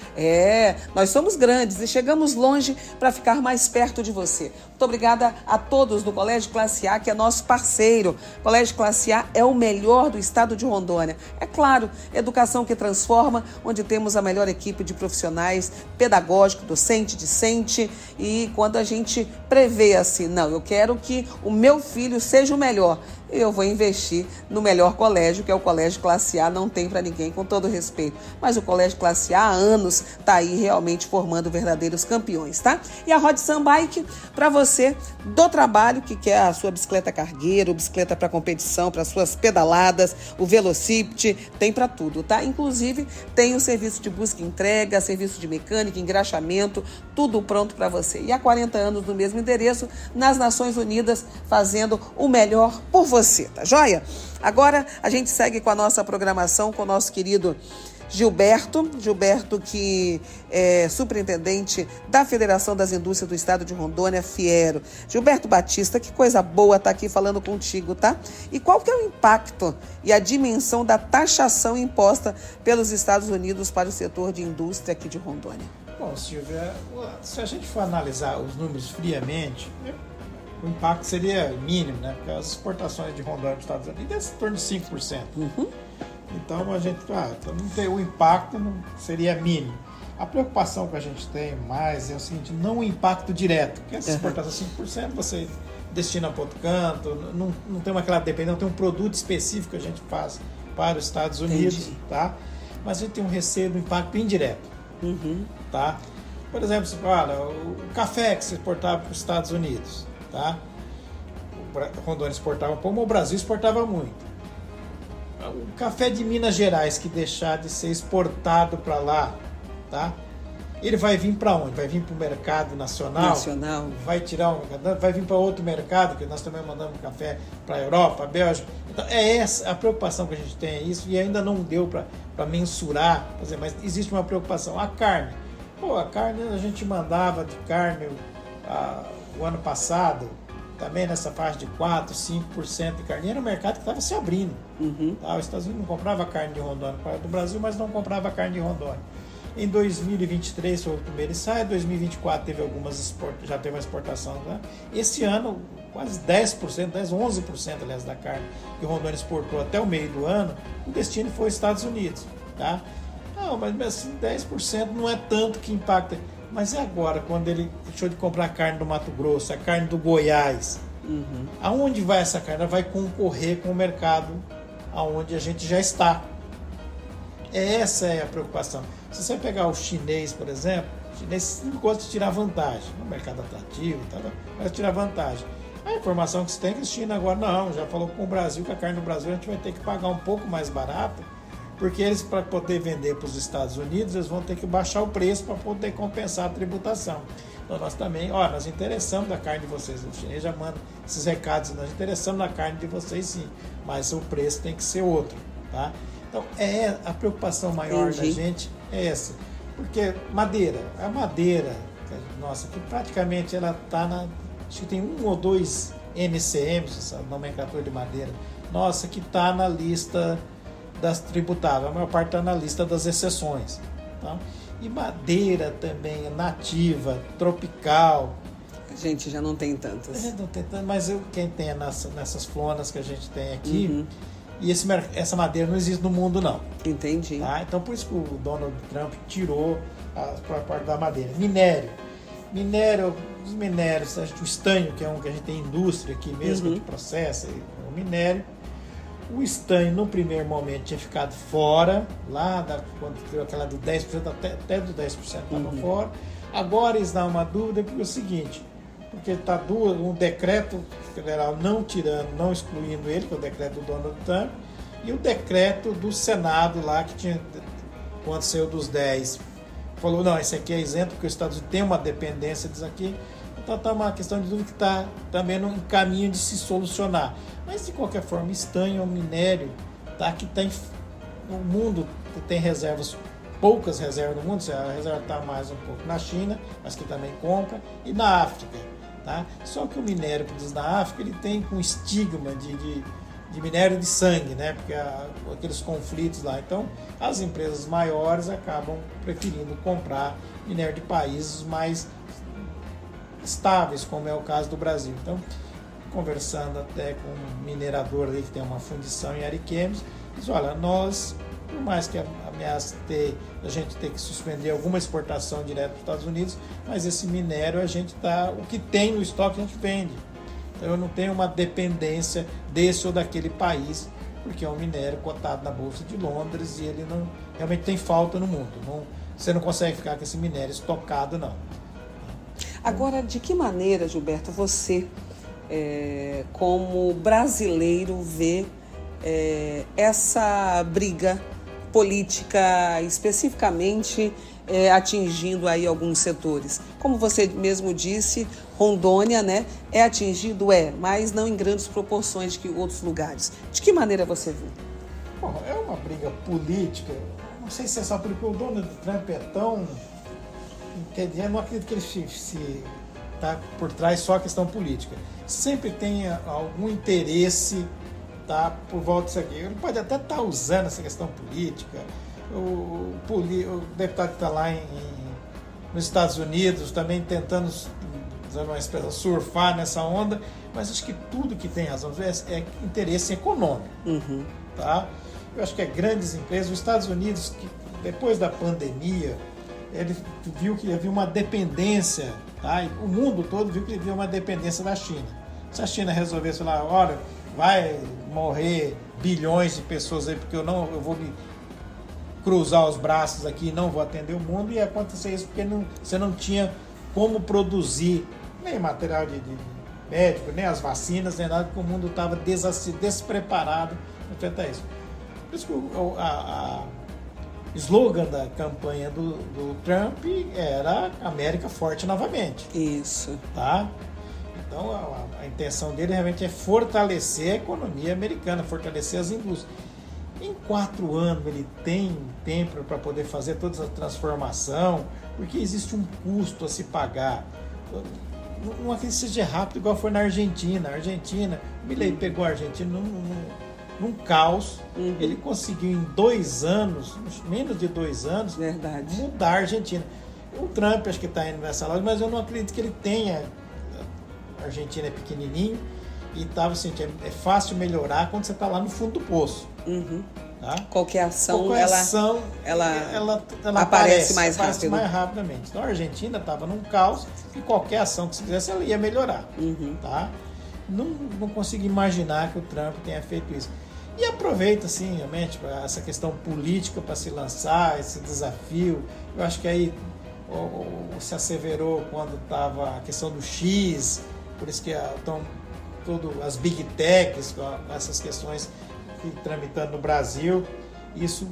Nós somos grandes e chegamos longe para ficar mais perto de você. Muito obrigada a todos do Colégio Classe A, que é nosso parceiro. Colégio Classe A é o melhor do estado de Rondônia. É claro, educação que transforma, onde temos a melhor equipe de profissionais, pedagógico, docente, discente, e quando a gente prevê assim, não, eu quero que o meu filho seja o melhor, eu vou investir no melhor colégio, que é o Colégio Classe A, não tem para ninguém, com todo respeito. Mas o Colégio Classe A, há anos, está aí realmente formando verdadeiros campeões, tá? E a Rodsan Bike, para você do trabalho, que quer a sua bicicleta cargueiro, bicicleta para competição, para suas pedaladas, o Velocipede, tem para tudo, tá? Inclusive, tem o serviço de busca e entrega, serviço de mecânica, engraxamento, tudo pronto para você. E há 40 anos no mesmo endereço, nas Nações Unidas, fazendo o melhor por você. Tá joia? Agora a gente segue com a nossa programação com o nosso querido Gilberto, que é superintendente da Federação das Indústrias do Estado de Rondônia, Fiero. Gilberto Batista, que coisa boa estar aqui falando contigo, tá? E qual que é o impacto e a dimensão da taxação imposta pelos Estados Unidos para o setor de indústria aqui de Rondônia? Bom, Silvia, se a gente for analisar os números friamente, o impacto seria mínimo, né? Porque as exportações de Rondônia para os Estados Unidos é em torno de 5%. Então, a gente, o impacto seria mínimo. A preocupação que a gente tem mais é o seguinte, não o impacto direto, porque essa exportação 5% você destina para outro canto, não tem aquela dependência, não tem um produto específico que a gente faz para os Estados Unidos, tá? Mas a gente tem um receio do impacto indireto, tá? Por exemplo, você fala, o café que se exportava para os Estados Unidos, tá? O Rondônia exportava pouco, mas o Brasil exportava muito. O café de Minas Gerais que deixar de ser exportado para lá, tá? Ele vai vir para onde? Vai vir para o mercado nacional? Vai vir para outro mercado, que nós também mandamos café para a Europa, Bélgica. Então, é essa a preocupação que a gente tem, é isso, e ainda não deu para mensurar, mas existe uma preocupação. A carne. A carne a gente mandava de carne o ano passado, também nessa faixa de 4%, 5% de carne. Era um mercado que estava se abrindo. Tá? Os Estados Unidos não comprava carne de Rondônia, do Brasil, mas não comprava carne de Rondônia. Em 2023 foi o primeiro ensaio, em 2024 já teve uma exportação. Né? Esse ano, quase 10%, 11% aliás, da carne que Rondônia exportou até o meio do ano, o destino foi os Estados Unidos. Tá? Não, mas assim, 10% não é tanto que impacta. Mas e agora, quando ele deixou de comprar a carne do Mato Grosso, a carne do Goiás? Aonde vai essa carne? Ela vai concorrer com o mercado aonde a gente já está. Essa é a preocupação. Se você pegar o chinês, por exemplo, o chinês sempre gosta de tirar vantagem. No mercado atrativo, vai tirar vantagem. A informação que você tem é que a China agora já falou com o Brasil, que a carne do Brasil a gente vai ter que pagar um pouco mais barato, porque eles, para poder vender para os Estados Unidos, eles vão ter que baixar o preço para poder compensar a tributação. Então nós também, nós interessamos na carne de vocês. O chinês já manda esses recados, nós interessamos na carne de vocês sim, mas o preço tem que ser outro, tá? Então a preocupação maior da gente é essa, porque a madeira, nossa, que praticamente ela está acho que tem 1 ou 2 NCMs, essa nomenclatura de madeira, nossa, que está na lista das tributáveis, a maior parte está na lista das exceções. Tá? E madeira também, nativa, tropical. A gente já não tem tantas. A gente não tem tantas, mas quem tem nessas flonas que a gente tem aqui, e essa madeira não existe no mundo não. Entendi. Tá? Então por isso que o Donald Trump tirou a parte da madeira. Os minérios, o estanho, que é um que a gente tem indústria aqui mesmo, que processa o minério. O estanho, no primeiro momento, tinha ficado fora, quando deu aquela do 10%, até do 10% estava fora. Agora eles dão uma dúvida, porque é o seguinte, porque está um decreto federal não excluindo ele, que é o decreto do Donald Trump, e o decreto do Senado lá, que tinha, quando saiu dos 10%, falou, não, esse aqui é isento, porque os Estados Unidos têm uma dependência disso aqui. Então está uma questão de dúvida que está também no caminho de se solucionar. Mas, de qualquer forma, estanho é um minério que tem no mundo, que tem reservas, poucas reservas no mundo, a reserva está mais um pouco na China, mas que também compra, e na África. Tá? Só que o minério produzido na África ele tem um estigma de minério de sangue, né? Porque aqueles conflitos lá. Então, as empresas maiores acabam preferindo comprar minério de países mais estáveis, como é o caso do Brasil. Então, conversando até com um minerador ali que tem uma fundição em Ariquemes, diz, olha, nós, por mais que ameace a gente ter que suspender alguma exportação direto para os Estados Unidos, mas esse minério o que tem no estoque a gente vende. Então eu não tenho uma dependência desse ou daquele país, porque é um minério cotado na Bolsa de Londres e ele não realmente tem falta no mundo. Você não consegue ficar com esse minério estocado, não. Agora, de que maneira, Gilberto, você, como brasileiro, vê essa briga política especificamente atingindo aí alguns setores? Como você mesmo disse, Rondônia, né, é atingido, mas não em grandes proporções que outros lugares. De que maneira você vê? Bom, é uma briga política. Não sei se é só porque o Donald Trump é tão... Quer dizer, eu não acredito que ele se tá por trás só a questão política. Sempre tem algum interesse, tá, por volta disso aqui. Ele pode até estar usando essa questão política. O deputado que está lá nos Estados Unidos também tentando, usando uma expressão, surfar nessa onda, mas acho que tudo que tem razão é interesse econômico. Uhum. Tá? Eu acho que grandes empresas, os Estados Unidos, que depois da pandemia, ele viu que havia uma dependência, tá? O mundo todo viu que havia uma dependência da China. Se a China resolvesse falar, olha, vai morrer bilhões de pessoas aí, porque eu vou me cruzar os braços aqui e não vou atender o mundo, ia acontecer isso porque você não tinha como produzir nem material de médico, nem as vacinas, nem nada, porque o mundo estava despreparado para enfrentar isso. Por isso que o slogan da campanha do Trump era América forte novamente. Isso. Tá? Então a intenção dele realmente é fortalecer a economia americana, fortalecer as indústrias. Em 4 anos ele tem tempo para poder fazer toda essa transformação, porque existe um custo a se pagar. Não acredito que seja rápido igual foi na Argentina. A Argentina, o Milei pegou a Argentina num caos. Uhum. Ele conseguiu em 2 anos, menos de 2 anos, Verdade. mudar a Argentina. O Trump acho que está indo nessa loja, mas eu não acredito que ele tenha. A Argentina é pequenininho e estava assim, é fácil melhorar quando você está lá no fundo do poço. Uhum. Tá? Qualquer ação, ela aparece mais rapidamente. Então a Argentina estava num caos e qualquer ação que se fizesse ela ia melhorar. Uhum. Tá? Não consigo imaginar que o Trump tenha feito isso. E aproveita, assim, realmente, essa questão política para se lançar, esse desafio. Eu acho que aí se asseverou quando estava a questão do X, por isso que estão todas as big techs, essas questões tramitando no Brasil, isso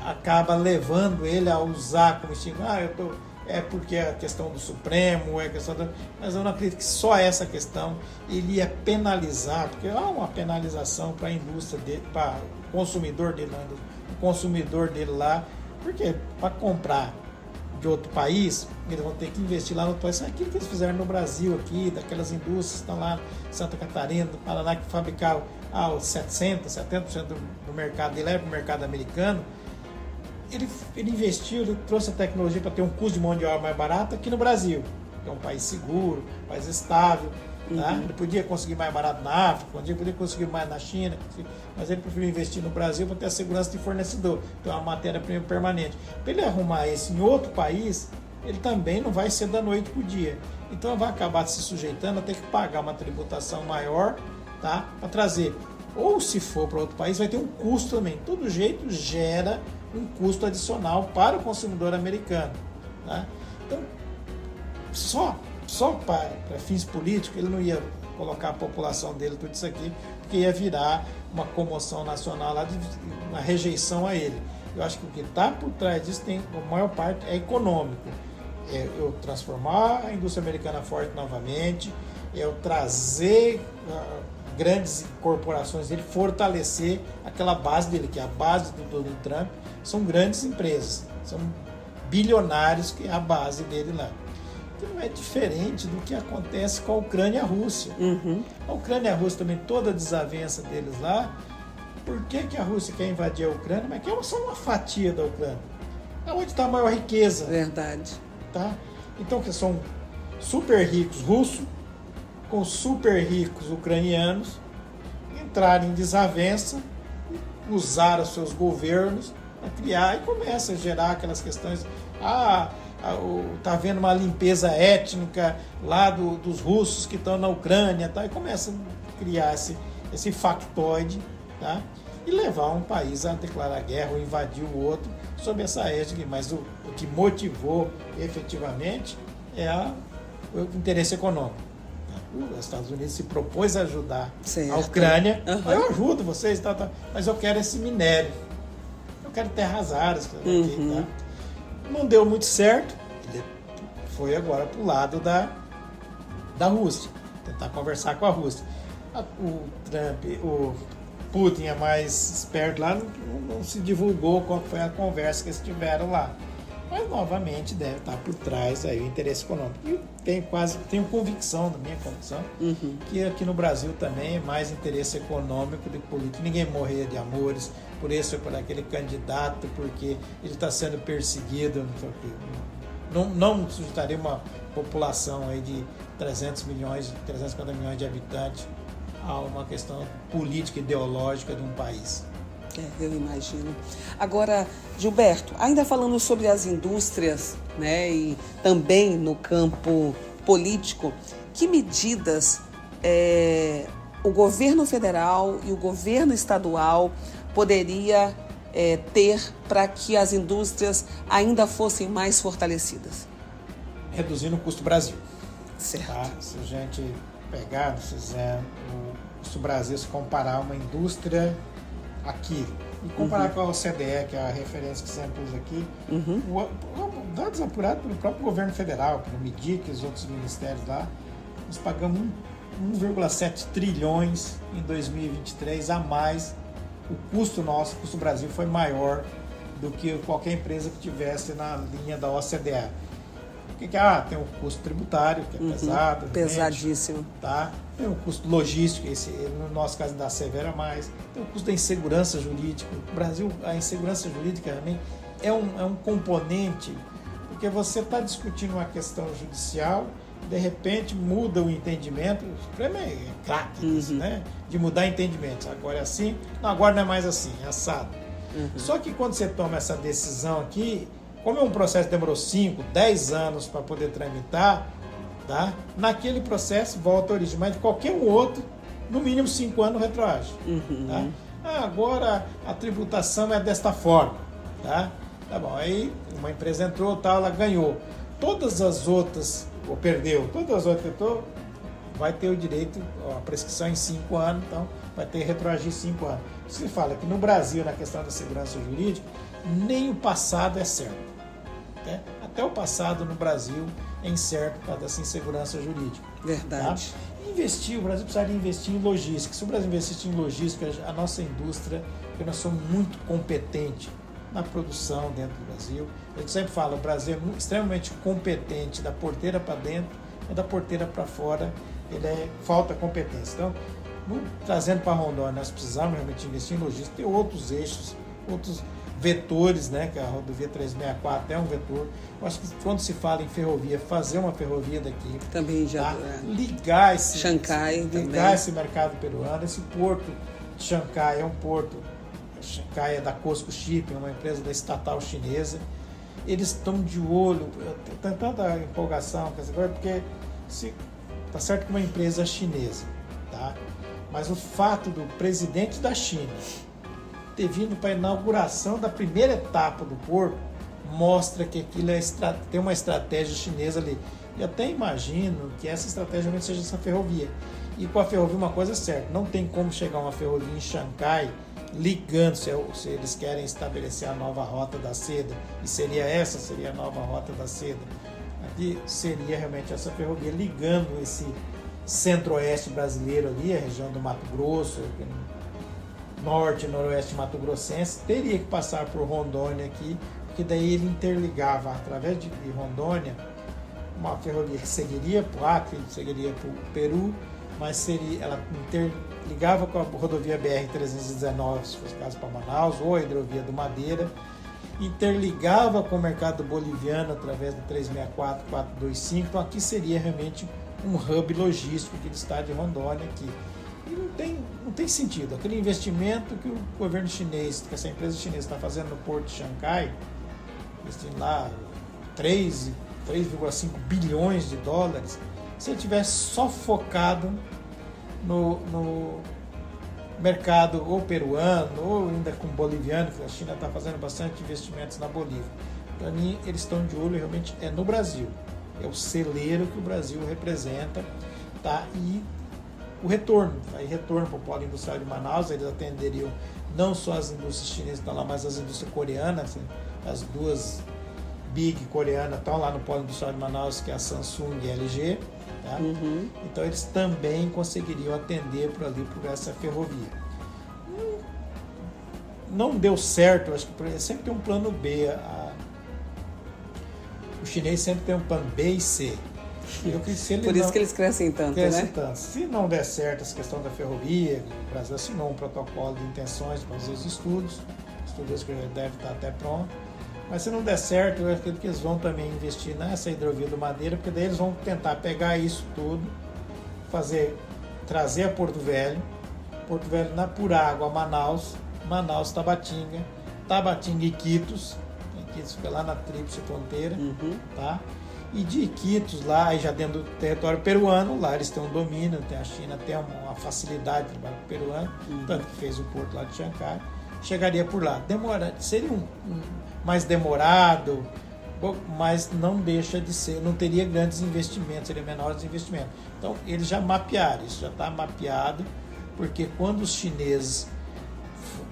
acaba levando ele a usar como estímulo. É porque é a questão do Supremo, mas eu não acredito que só essa questão ele ia penalizar, porque há uma penalização para a indústria dele, para o consumidor dele lá, porque para comprar de outro país, eles vão ter que investir lá no outro país. Aquilo que eles fizeram no Brasil aqui, daquelas indústrias que estão lá em Santa Catarina, do Paraná, que fabricavam 70% do mercado dele, para o mercado americano. Ele investiu, ele trouxe a tecnologia para ter um custo de mão de obra mais barato aqui no Brasil, que é um país seguro, um país estável. Tá? Ele podia conseguir mais barato na África, podia conseguir mais na China, mas ele preferiu investir no Brasil para ter a segurança de fornecedor, então é uma matéria-prima permanente. Para ele arrumar isso em outro país, ele também não vai ser da noite para o dia. Então vai acabar se sujeitando a ter que pagar uma tributação maior, tá? Para trazer. Ou se for para outro país, vai ter um custo também. Todo jeito gera um custo adicional para o consumidor americano. Tá? Então, só para fins políticos, ele não ia colocar a população dele tudo isso aqui, porque ia virar uma comoção nacional, uma rejeição a ele. Eu acho que o que está por trás disso, a maior parte, é econômico. É eu transformar a indústria americana forte novamente, é eu trazer grandes corporações dele, fortalecer aquela base dele, que é a base do Donald Trump, são grandes empresas, são bilionários, que é a base dele lá. que não é diferente do que acontece com a Ucrânia e a Rússia. A Ucrânia e a Rússia também, toda a desavença deles lá. Por que a Rússia quer invadir a Ucrânia? Mas que é só uma fatia da Ucrânia. É onde está a maior riqueza. Verdade. Tá? Então, que são super ricos russos com super ricos ucranianos entrarem em desavença, usar os seus governos para criar e começa a gerar aquelas questões. Tá havendo uma limpeza étnica lá dos russos que estão na Ucrânia, tá? E começa a criar esse factoide, tá? E levar um país a declarar guerra ou invadir o outro sob essa ética. Mas o que motivou efetivamente é o interesse econômico. Os Estados Unidos se propôs a ajudar a Ucrânia. Eu ajudo vocês, mas eu quero esse minério. Eu quero terras raras. Aqui, tá? Não deu muito certo. Ele foi agora para o lado da Rússia. Tentar conversar com a Rússia. O Trump, o Putin é mais esperto lá, não se divulgou qual foi a conversa que eles tiveram lá. Mas, novamente, deve estar por trás aí o interesse econômico. E tenho convicção, da minha convicção, que aqui no Brasil também é mais interesse econômico do que político. Ninguém morrer de amores por esse ou por aquele candidato, porque ele está sendo perseguido. Não sustentaria uma população aí de 350 milhões de habitantes a uma questão política e ideológica de um país. Eu imagino. Agora, Gilberto, ainda falando sobre as indústrias, né, e também no campo político, que medidas o governo federal e o governo estadual poderia ter para que as indústrias ainda fossem mais fortalecidas? Reduzindo o custo Brasil. Certo. Tá? Se a gente pegar, fizer o custo Brasil, se comparar uma indústria aqui e comparar com a OCDE, que é a referência que sempre usa aqui, dados apurados pelo próprio governo federal, pelo MIDIC e os outros ministérios lá, nós pagamos 1,7 trilhões em 2023 a mais. O custo Brasil foi maior do que qualquer empresa que tivesse na linha da OCDE. Tem um custo tributário, que é pesado. Pesadíssimo. Tá? Tem um custo logístico, no nosso caso da Severa mais. Tem o custo da insegurança jurídica. No Brasil, a insegurança jurídica também é um componente, porque você está discutindo uma questão judicial, de repente muda o entendimento. O Supremo é craque nisso, né? De mudar entendimentos. Agora é assim, agora não é mais assim, é assado. Só que quando você toma essa decisão aqui, como é um processo que demorou 5, 10 anos para poder tramitar, tá? Naquele processo volta à origem, mas de qualquer outro, no mínimo 5 anos retroage. Tá? Agora a tributação é desta forma. Tá bom, aí uma empresa entrou, ela ganhou. Todas as outras, ou perdeu, todas as outras tentou, vai ter o direito, a prescrição em 5 anos, então vai ter que retroagir 5 anos. Se fala que no Brasil, na questão da segurança jurídica, nem o passado é certo. Até o passado no Brasil é incerto por causa dessa insegurança jurídica. Verdade. Tá? O Brasil precisaria investir em logística. Se o Brasil investisse em logística, a nossa indústria, porque nós somos muito competentes na produção dentro do Brasil. A gente sempre fala, o Brasil é extremamente competente da porteira para dentro, mas da porteira para fora falta competência. Então, trazendo para Rondônia, nós precisamos realmente investir em logística, ter outros eixos, outros vetores, né, que a rodovia 364 é um vetor. Eu acho que quando se fala em ferrovia, fazer uma ferrovia daqui, também já ligar esse mercado peruano, esse porto de Xangai é um porto, Xangai é da Cosco Shipping, uma empresa da estatal chinesa. Eles estão de olho, tem tanta empolgação com essa coisa, porque tá certo que uma empresa chinesa, tá? Mas o fato do presidente da China ter vindo para a inauguração da primeira etapa do porto mostra que aquilo tem uma estratégia chinesa ali. E até imagino que essa estratégia realmente seja essa ferrovia. E com a ferrovia uma coisa é certa, não tem como chegar uma ferrovia em Xangai ligando, se eles querem estabelecer a nova rota da seda, e seria a nova rota da seda. Aqui seria realmente essa ferrovia ligando esse centro-oeste brasileiro ali, a região do Mato Grosso, norte e noroeste mato-grossense, teria que passar por Rondônia aqui, porque daí ele interligava através de Rondônia uma ferrovia que seguiria para o Acre, seguiria para o Peru, mas ela interligava com a rodovia BR-319, se fosse caso para Manaus, ou a hidrovia do Madeira, interligava com o mercado boliviano através do 364-425, então aqui seria realmente um hub logístico aqui do estado de Rondônia. Aqui. E não tem sentido. Aquele investimento que o governo chinês, que essa empresa chinesa está fazendo no porto de Xangai, investindo lá 3,5 bilhões de dólares, se ele tivesse só focado no mercado ou peruano, ou ainda com boliviano, que a China está fazendo bastante investimentos na Bolívia. Para mim, eles estão de olho realmente no Brasil. É o celeiro que o Brasil representa, tá? E o retorno para o polo industrial de Manaus, eles atenderiam não só as indústrias chinesas que estão lá, mas as indústrias coreanas, as duas big coreanas estão lá no polo industrial de Manaus, que é a Samsung e a LG. Tá? Então eles também conseguiriam atender por ali por essa ferrovia. Não deu certo, acho que sempre tem um plano B. O chinês sempre tem um plano B e C. Por isso que eles crescem tanto, né? Se não der certo essa questão da ferrovia, o Brasil assinou um protocolo de intenções para fazer os estudos que deve estar até pronto. Mas se não der certo, eu acredito que eles vão também investir nessa hidrovia do Madeira, porque daí eles vão tentar pegar isso tudo, trazer a Porto Velho por água a Manaus, Tabatinga, Tabatinga e Iquitos fica lá na tríplice fronteira, tá? E de Iquitos lá, aí já dentro do território peruano, lá eles têm um domínio, a China tem uma facilidade de trabalho com o peruano, tanto que fez o porto lá de Xangai, chegaria por lá. Seria mais demorado, mas não deixa de ser, não teria grandes investimentos, seria menores investimentos. Então, eles já mapearam, isso já está mapeado, porque quando os chineses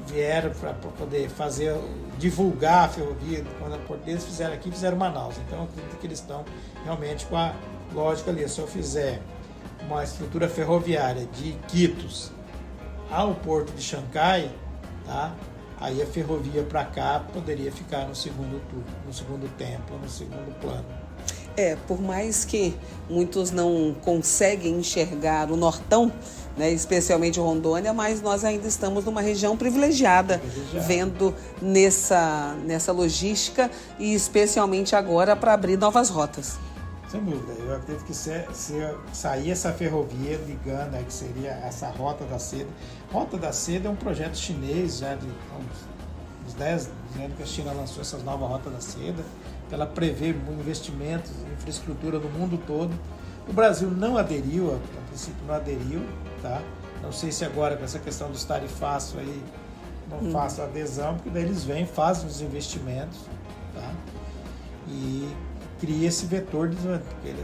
vieram para poder divulgar a ferrovia, quando a portuguesa fizeram aqui, fizeram Manaus. Então, eu acredito que eles estão realmente com a lógica ali. Se eu fizer uma estrutura ferroviária de Iquitos ao porto de Xangai, tá? Aí a ferrovia para cá poderia ficar no segundo tempo, no segundo plano. Por mais que muitos não conseguem enxergar o Nortão, né, especialmente Rondônia, mas nós ainda estamos numa região privilegiada. Vendo nessa logística e especialmente agora para abrir novas rotas. Sem dúvida, eu acredito que se sair essa ferrovia ligando, que seria essa Rota da Seda. Rota da Seda é um projeto chinês já de uns 10 anos que a China lançou essa nova Rota da Seda. Ela prevê investimentos em infraestrutura no mundo todo. O Brasil não aderiu, a princípio não aderiu, tá? Não sei se agora com essa questão dos tarifaços aí não façam adesão, porque daí eles vêm, fazem os investimentos, tá? E cria esse vetor de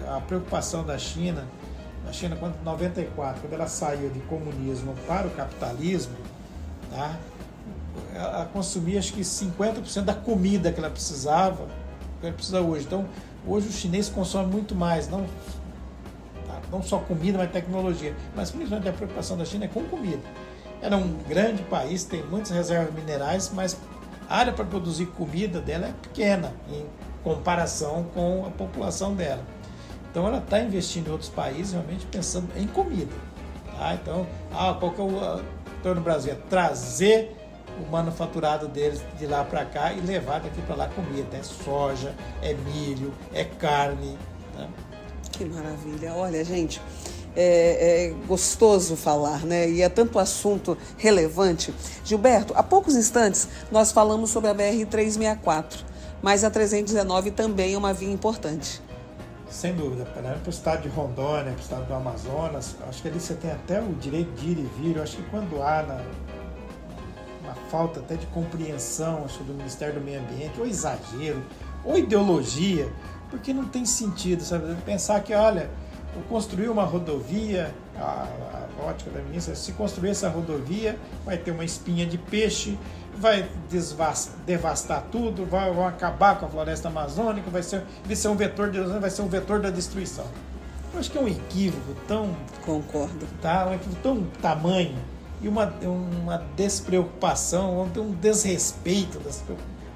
a preocupação da China, quando em 94, quando ela saiu de comunismo para o capitalismo, tá? Ela consumia acho que 50% da comida que ela precisava, que ela precisa hoje. Então, hoje o chinês consome muito mais, não só comida, mas tecnologia. Mas principalmente a preocupação da China é com comida. Ela é um grande país, tem muitas reservas minerais, mas a área para produzir comida dela é pequena em comparação com a população dela. Então ela está investindo em outros países realmente pensando em comida. Tá? Então, qual que é o retorno no Brasil? É trazer o manufaturado deles de lá para cá e levar daqui para lá comida. É soja, é milho, é carne. Tá? Que maravilha. Olha, gente, é gostoso falar, né? E é tanto assunto relevante. Gilberto, há poucos instantes nós falamos sobre a BR-364, mas a 319 também é uma via importante. Sem dúvida, para o estado de Rondônia, para o estado do Amazonas, acho que ali você tem até o direito de ir e vir. Eu acho que quando há uma falta até de compreensão, acho, do Ministério do Meio Ambiente, ou exagero, ou ideologia, porque não tem sentido, sabe? Pensar que, olha, eu construí uma rodovia, a ótica da ministra, se construir essa rodovia, vai ter uma espinha de peixe, vai devastar tudo, vão acabar com a floresta amazônica, vai ser um vetor da destruição. Eu acho que é um equívoco tão... Concordo. Tá? Um equívoco tão tamanho e uma despreocupação, um desrespeito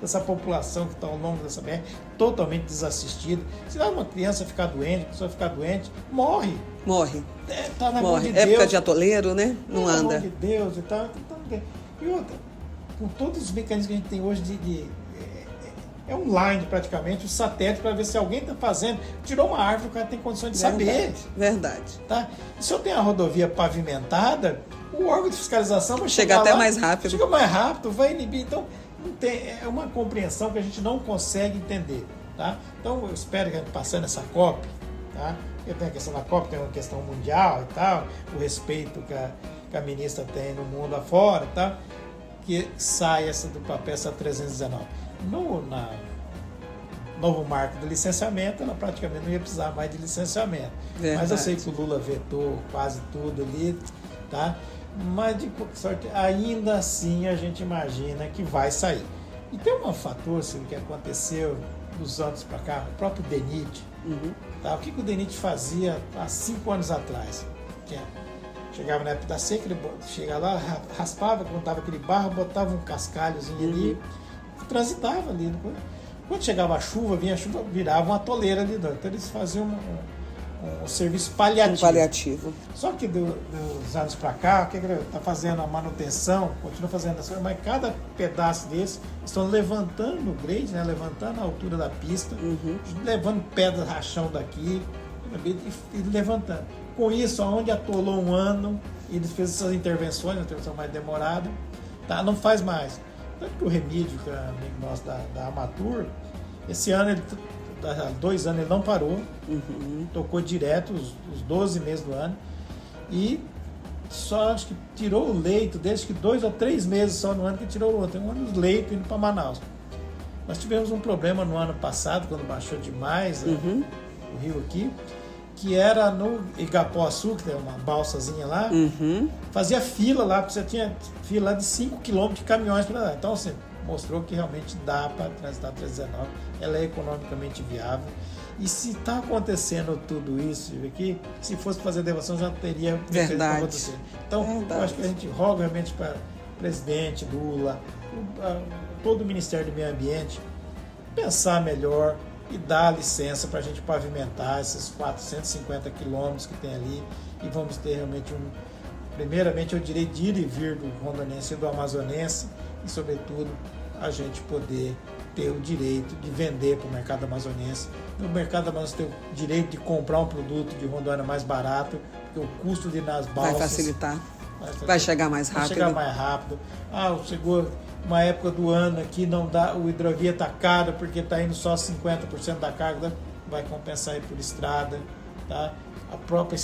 dessa população que está ao longo dessa BR, totalmente desassistida. Se uma criança ficar doente, a pessoa ficar doente, morre. Morre. Tá na mão de Época Deus. de atoleiro, né? Não anda. Na mão de Deus e tal. E outra, com todos os mecanismos que a gente tem hoje é online praticamente, o satélite, para ver se alguém está fazendo. Tirou uma árvore, o cara tem condições de saber. Verdade. Tá? E se eu tenho a rodovia pavimentada, o órgão de fiscalização vai chega até mais rápido. Chega mais rápido, vai inibir. Então, não tem, é uma compreensão que a gente não consegue entender. Tá? Então, eu espero que a gente passando essa COP, tá? Eu tenho a questão da COP, tem uma questão mundial e tal, o respeito que a ministra tem no mundo afora e tal, que saia do papel essa 319. No novo marco do licenciamento, ela praticamente não ia precisar mais de licenciamento. Verdade. Mas eu sei que o Lula vetou quase tudo ali, tá? Mas de qualquer sorte, ainda assim a gente imagina que vai sair. E tem um fator, Silvio, que aconteceu dos anos para cá, o próprio DENIT. Tá? O que o DENIT fazia há 5 anos atrás? Chegava na época da seca, ele chegava lá, raspava, contava aquele barro, botava um cascalhozinho ali, transitava ali. Quando chegava a chuva, virava uma toleira ali dentro. Então eles faziam um serviço paliativo. Só que dos anos para cá, o que ele está fazendo a manutenção, continua fazendo essa, mas cada pedaço desse estão levantando o grade, né, levantando a altura da pista, levando pedra, rachão daqui e levantando. Com isso, onde atolou um ano, eles fez essas intervenções, uma intervenção mais demorada, tá? Não faz mais. Tanto que o Remídio, que é amigo nosso da Amatur, esse ano, há 2 anos ele não parou, tocou direto os 12 meses do ano, e só acho que tirou o leito, desde que 2 ou 3 meses só no ano que tirou o outro, tem um ano de leito indo para Manaus. Nós tivemos um problema no ano passado, quando baixou demais o rio aqui, que era no Igapuaçu, que tem uma balsazinha lá, fazia fila lá, porque você tinha fila de 5 km de caminhões para lá. Então, assim, mostrou que realmente dá para transitar a 319, ela é economicamente viável. E se está acontecendo tudo isso aqui, se fosse fazer devastação já teria acontecido. Então, eu acho que a gente roga realmente para o presidente Lula, todo o Ministério do Meio Ambiente, pensar melhor e dar licença para a gente pavimentar esses 450 quilômetros que tem ali, e vamos ter realmente primeiramente o direito de ir e vir do rondonense e do amazonense, e sobretudo a gente poder ter o direito de vender para o mercado amazonense. O mercado amazonense tem o direito de comprar um produto de Rondônia mais barato, porque o custo de ir nas balsas vai facilitar. Vai chegar mais rápido. Vai chegar mais rápido. Chegou uma época do ano aqui, não dá, o hidrovia está caro porque está indo só 50% da carga, vai compensar aí por estrada. Tá? A própria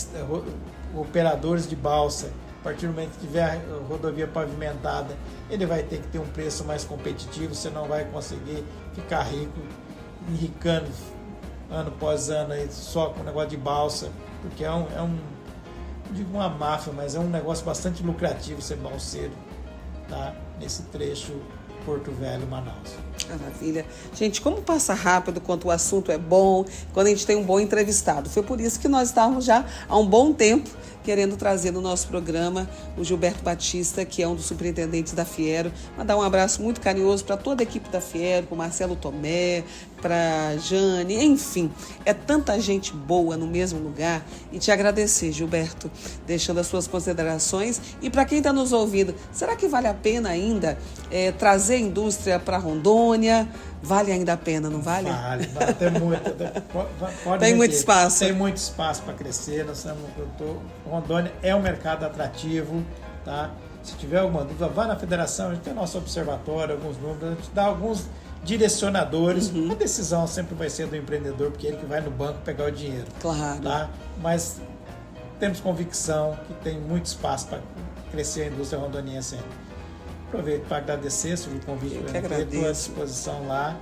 operadores de balsa, a partir do momento que tiver a rodovia pavimentada, ele vai ter que ter um preço mais competitivo, você não vai conseguir ficar rico, enricando ano após ano aí, só com o negócio de balsa, porque não digo uma máfia, mas é um negócio bastante lucrativo ser balseiro, tá? Nesse trecho Porto Velho, Manaus. Maravilha. Gente, como passa rápido quando o assunto é bom, quando a gente tem um bom entrevistado. Foi por isso que nós estávamos já há um bom tempo querendo trazer no nosso programa o Gilberto Batista, que é um dos superintendentes da Fiero. Mandar um abraço muito carinhoso para toda a equipe da Fiero, para o Marcelo Tomé, para a Jane, enfim, é tanta gente boa no mesmo lugar. E te agradecer, Gilberto, deixando as suas considerações. E para quem está nos ouvindo, será que vale a pena ainda trazer a indústria para Rondônia? Vale ainda a pena, não vale? Vale, tem muito. Tem muito espaço. Tem muito espaço para crescer. Rondônia é um mercado atrativo, tá? Se tiver alguma dúvida, vá na federação, a gente tem nosso observatório, alguns números, a gente dá alguns direcionadores. A decisão sempre vai ser do empreendedor, porque é ele que vai no banco pegar o dinheiro. Claro. Tá? Mas temos convicção que tem muito espaço para crescer a indústria rondoniense ainda. Aproveito para agradecer sobre o convite, estou à disposição lá.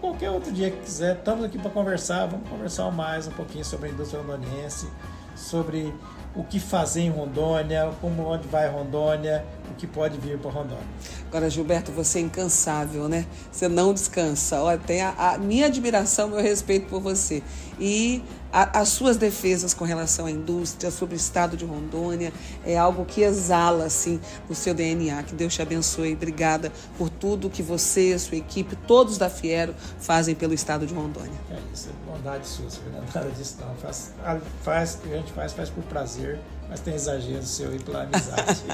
Qualquer outro dia que quiser, estamos aqui para conversar, vamos conversar mais um pouquinho sobre a indústria rondoniense, sobre o que fazer em Rondônia, onde vai Rondônia, o que pode vir para Rondônia. Agora, Gilberto, você é incansável, né? Você não descansa. Olha, tem a minha admiração, meu respeito por você. E as suas defesas com relação à indústria, sobre o estado de Rondônia, é algo que exala, assim, no seu DNA. Que Deus te abençoe. Obrigada por tudo que você, sua equipe, todos da Fiero fazem pelo estado de Rondônia. É isso, é bondade sua, Fernanda. Nada disso não. Faz o que a gente faz por prazer, mas tem exagero seu aí pela amizade.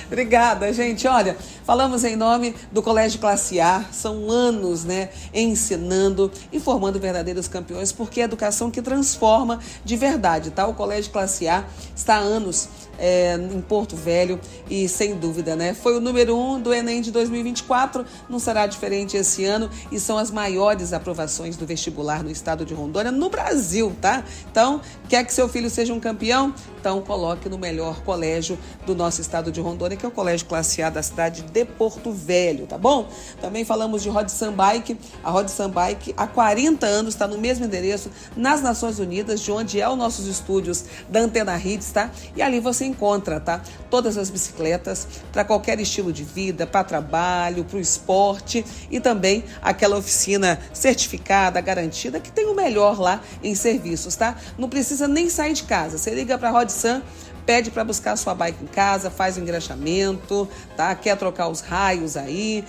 Obrigada, gente. Olha, falamos em nome do Colégio Classe A. São anos, né, ensinando e formando verdadeiros campeões, porque é a educação que transforma de verdade, tá? O Colégio Classe A está há anos em Porto Velho e, sem dúvida, né, foi o número 1 do Enem de 2024, não será diferente esse ano, e são as maiores aprovações do vestibular no estado de Rondônia, no Brasil, tá? Então, quer que seu filho seja um campeão? Então, coloque no melhor colégio do nosso estado de Rondônia, que é o Colégio Classe A da cidade de Porto Velho, tá bom? Também falamos de Rodsan Bike. A Rodsan Bike há 40 anos está no mesmo endereço nas Nações Unidas, de onde é os nossos estúdios da Antena Hits, tá? E ali você encontra, tá? Todas as bicicletas para qualquer estilo de vida, para trabalho, para o esporte, e também aquela oficina certificada, garantida, que tem o melhor lá em serviços, tá? Não precisa nem sair de casa. Você liga para a Rodsan, pede para buscar a sua bike em casa, faz o engraxamento, tá? Quer trocar os raios aí,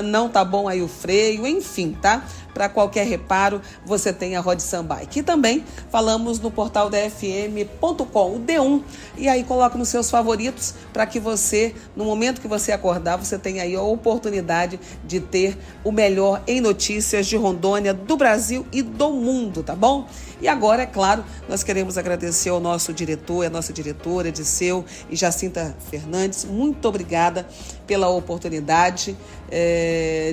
não tá bom aí o freio, enfim, tá? Para qualquer reparo, você tem a Rodsan Bike. E também falamos no portal da FM.com, o D1. E aí coloca nos seus favoritos para que você, no momento que você acordar, você tenha aí a oportunidade de ter o melhor em notícias de Rondônia, do Brasil e do mundo, tá bom? E agora, é claro, nós queremos agradecer ao nosso diretor, a nossa diretora, Ediceu e Jacinta Fernandes. Muito obrigada pela oportunidade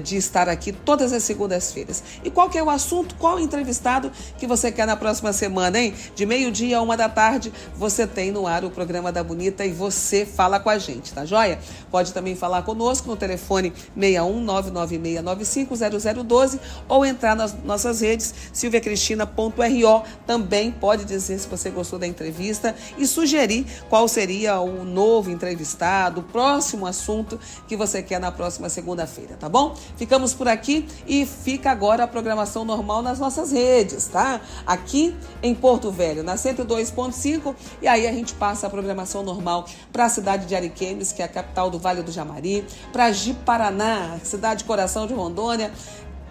de estar aqui todas as segundas-feiras. E qual que é o assunto, qual o entrevistado que você quer na próxima semana, hein? De 12h a 1h, você tem no ar o programa da Bonita e você fala com a gente, tá joia? Pode também falar conosco no telefone 61-996950012 ou entrar nas nossas redes, silviacristina.ro. Também pode dizer se você gostou da entrevista e sugerir qual seria o novo entrevistado, o próximo assunto que você quer na próxima segunda-feira, tá bom? Ficamos por aqui e fica agora a programação normal nas nossas redes, tá? Aqui em Porto Velho, na 102.5, e aí a gente passa a programação normal para a cidade de Ariquemes, que é a capital do Vale do Jamari, para Ji-Paraná, cidade coração de Rondônia,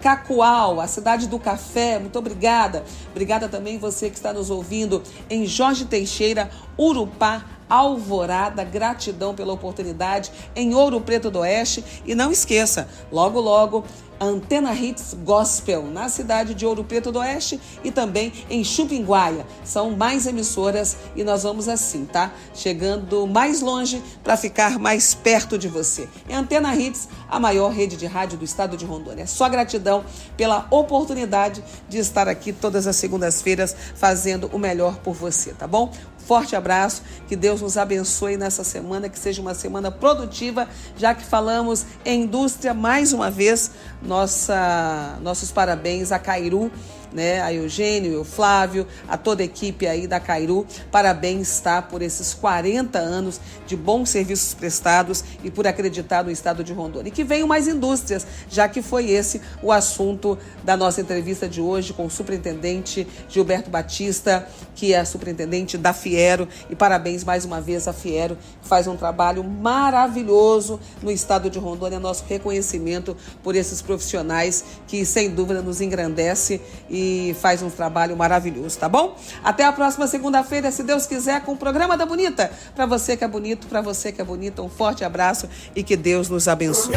Cacoal, a cidade do café, muito obrigada. Obrigada também você que está nos ouvindo em Jorge Teixeira, Urupá, Alvorada, gratidão pela oportunidade em Ouro Preto do Oeste. E não esqueça, logo, logo, Antena Hits Gospel, na cidade de Ouro Preto do Oeste e também em Chupinguaia. São mais emissoras e nós vamos assim, tá? Chegando mais longe para ficar mais perto de você. É Antena Hits, a maior rede de rádio do estado de Rondônia. Só gratidão pela oportunidade de estar aqui todas as segundas-feiras fazendo o melhor por você, tá bom? Forte abraço, que Deus nos abençoe nessa semana, que seja uma semana produtiva, já que falamos em indústria, mais uma vez, nossos parabéns a Cairu, né, a Eugênio, o Flávio, a toda a equipe aí da Cairu. Parabéns, tá, por esses 40 anos de bons serviços prestados e por acreditar no estado de Rondônia. E que venham mais indústrias, já que foi esse o assunto da nossa entrevista de hoje com o superintendente Gilberto Batista, que é a superintendente da Fiero. E parabéns mais uma vez à Fiero, que faz um trabalho maravilhoso no estado de Rondônia. Nosso reconhecimento por esses profissionais que, sem dúvida, nos engrandece e faz um trabalho maravilhoso, tá bom? Até a próxima segunda-feira, se Deus quiser, com o programa da Bonita. Para você que é bonito, para você que é bonita, um forte abraço e que Deus nos abençoe.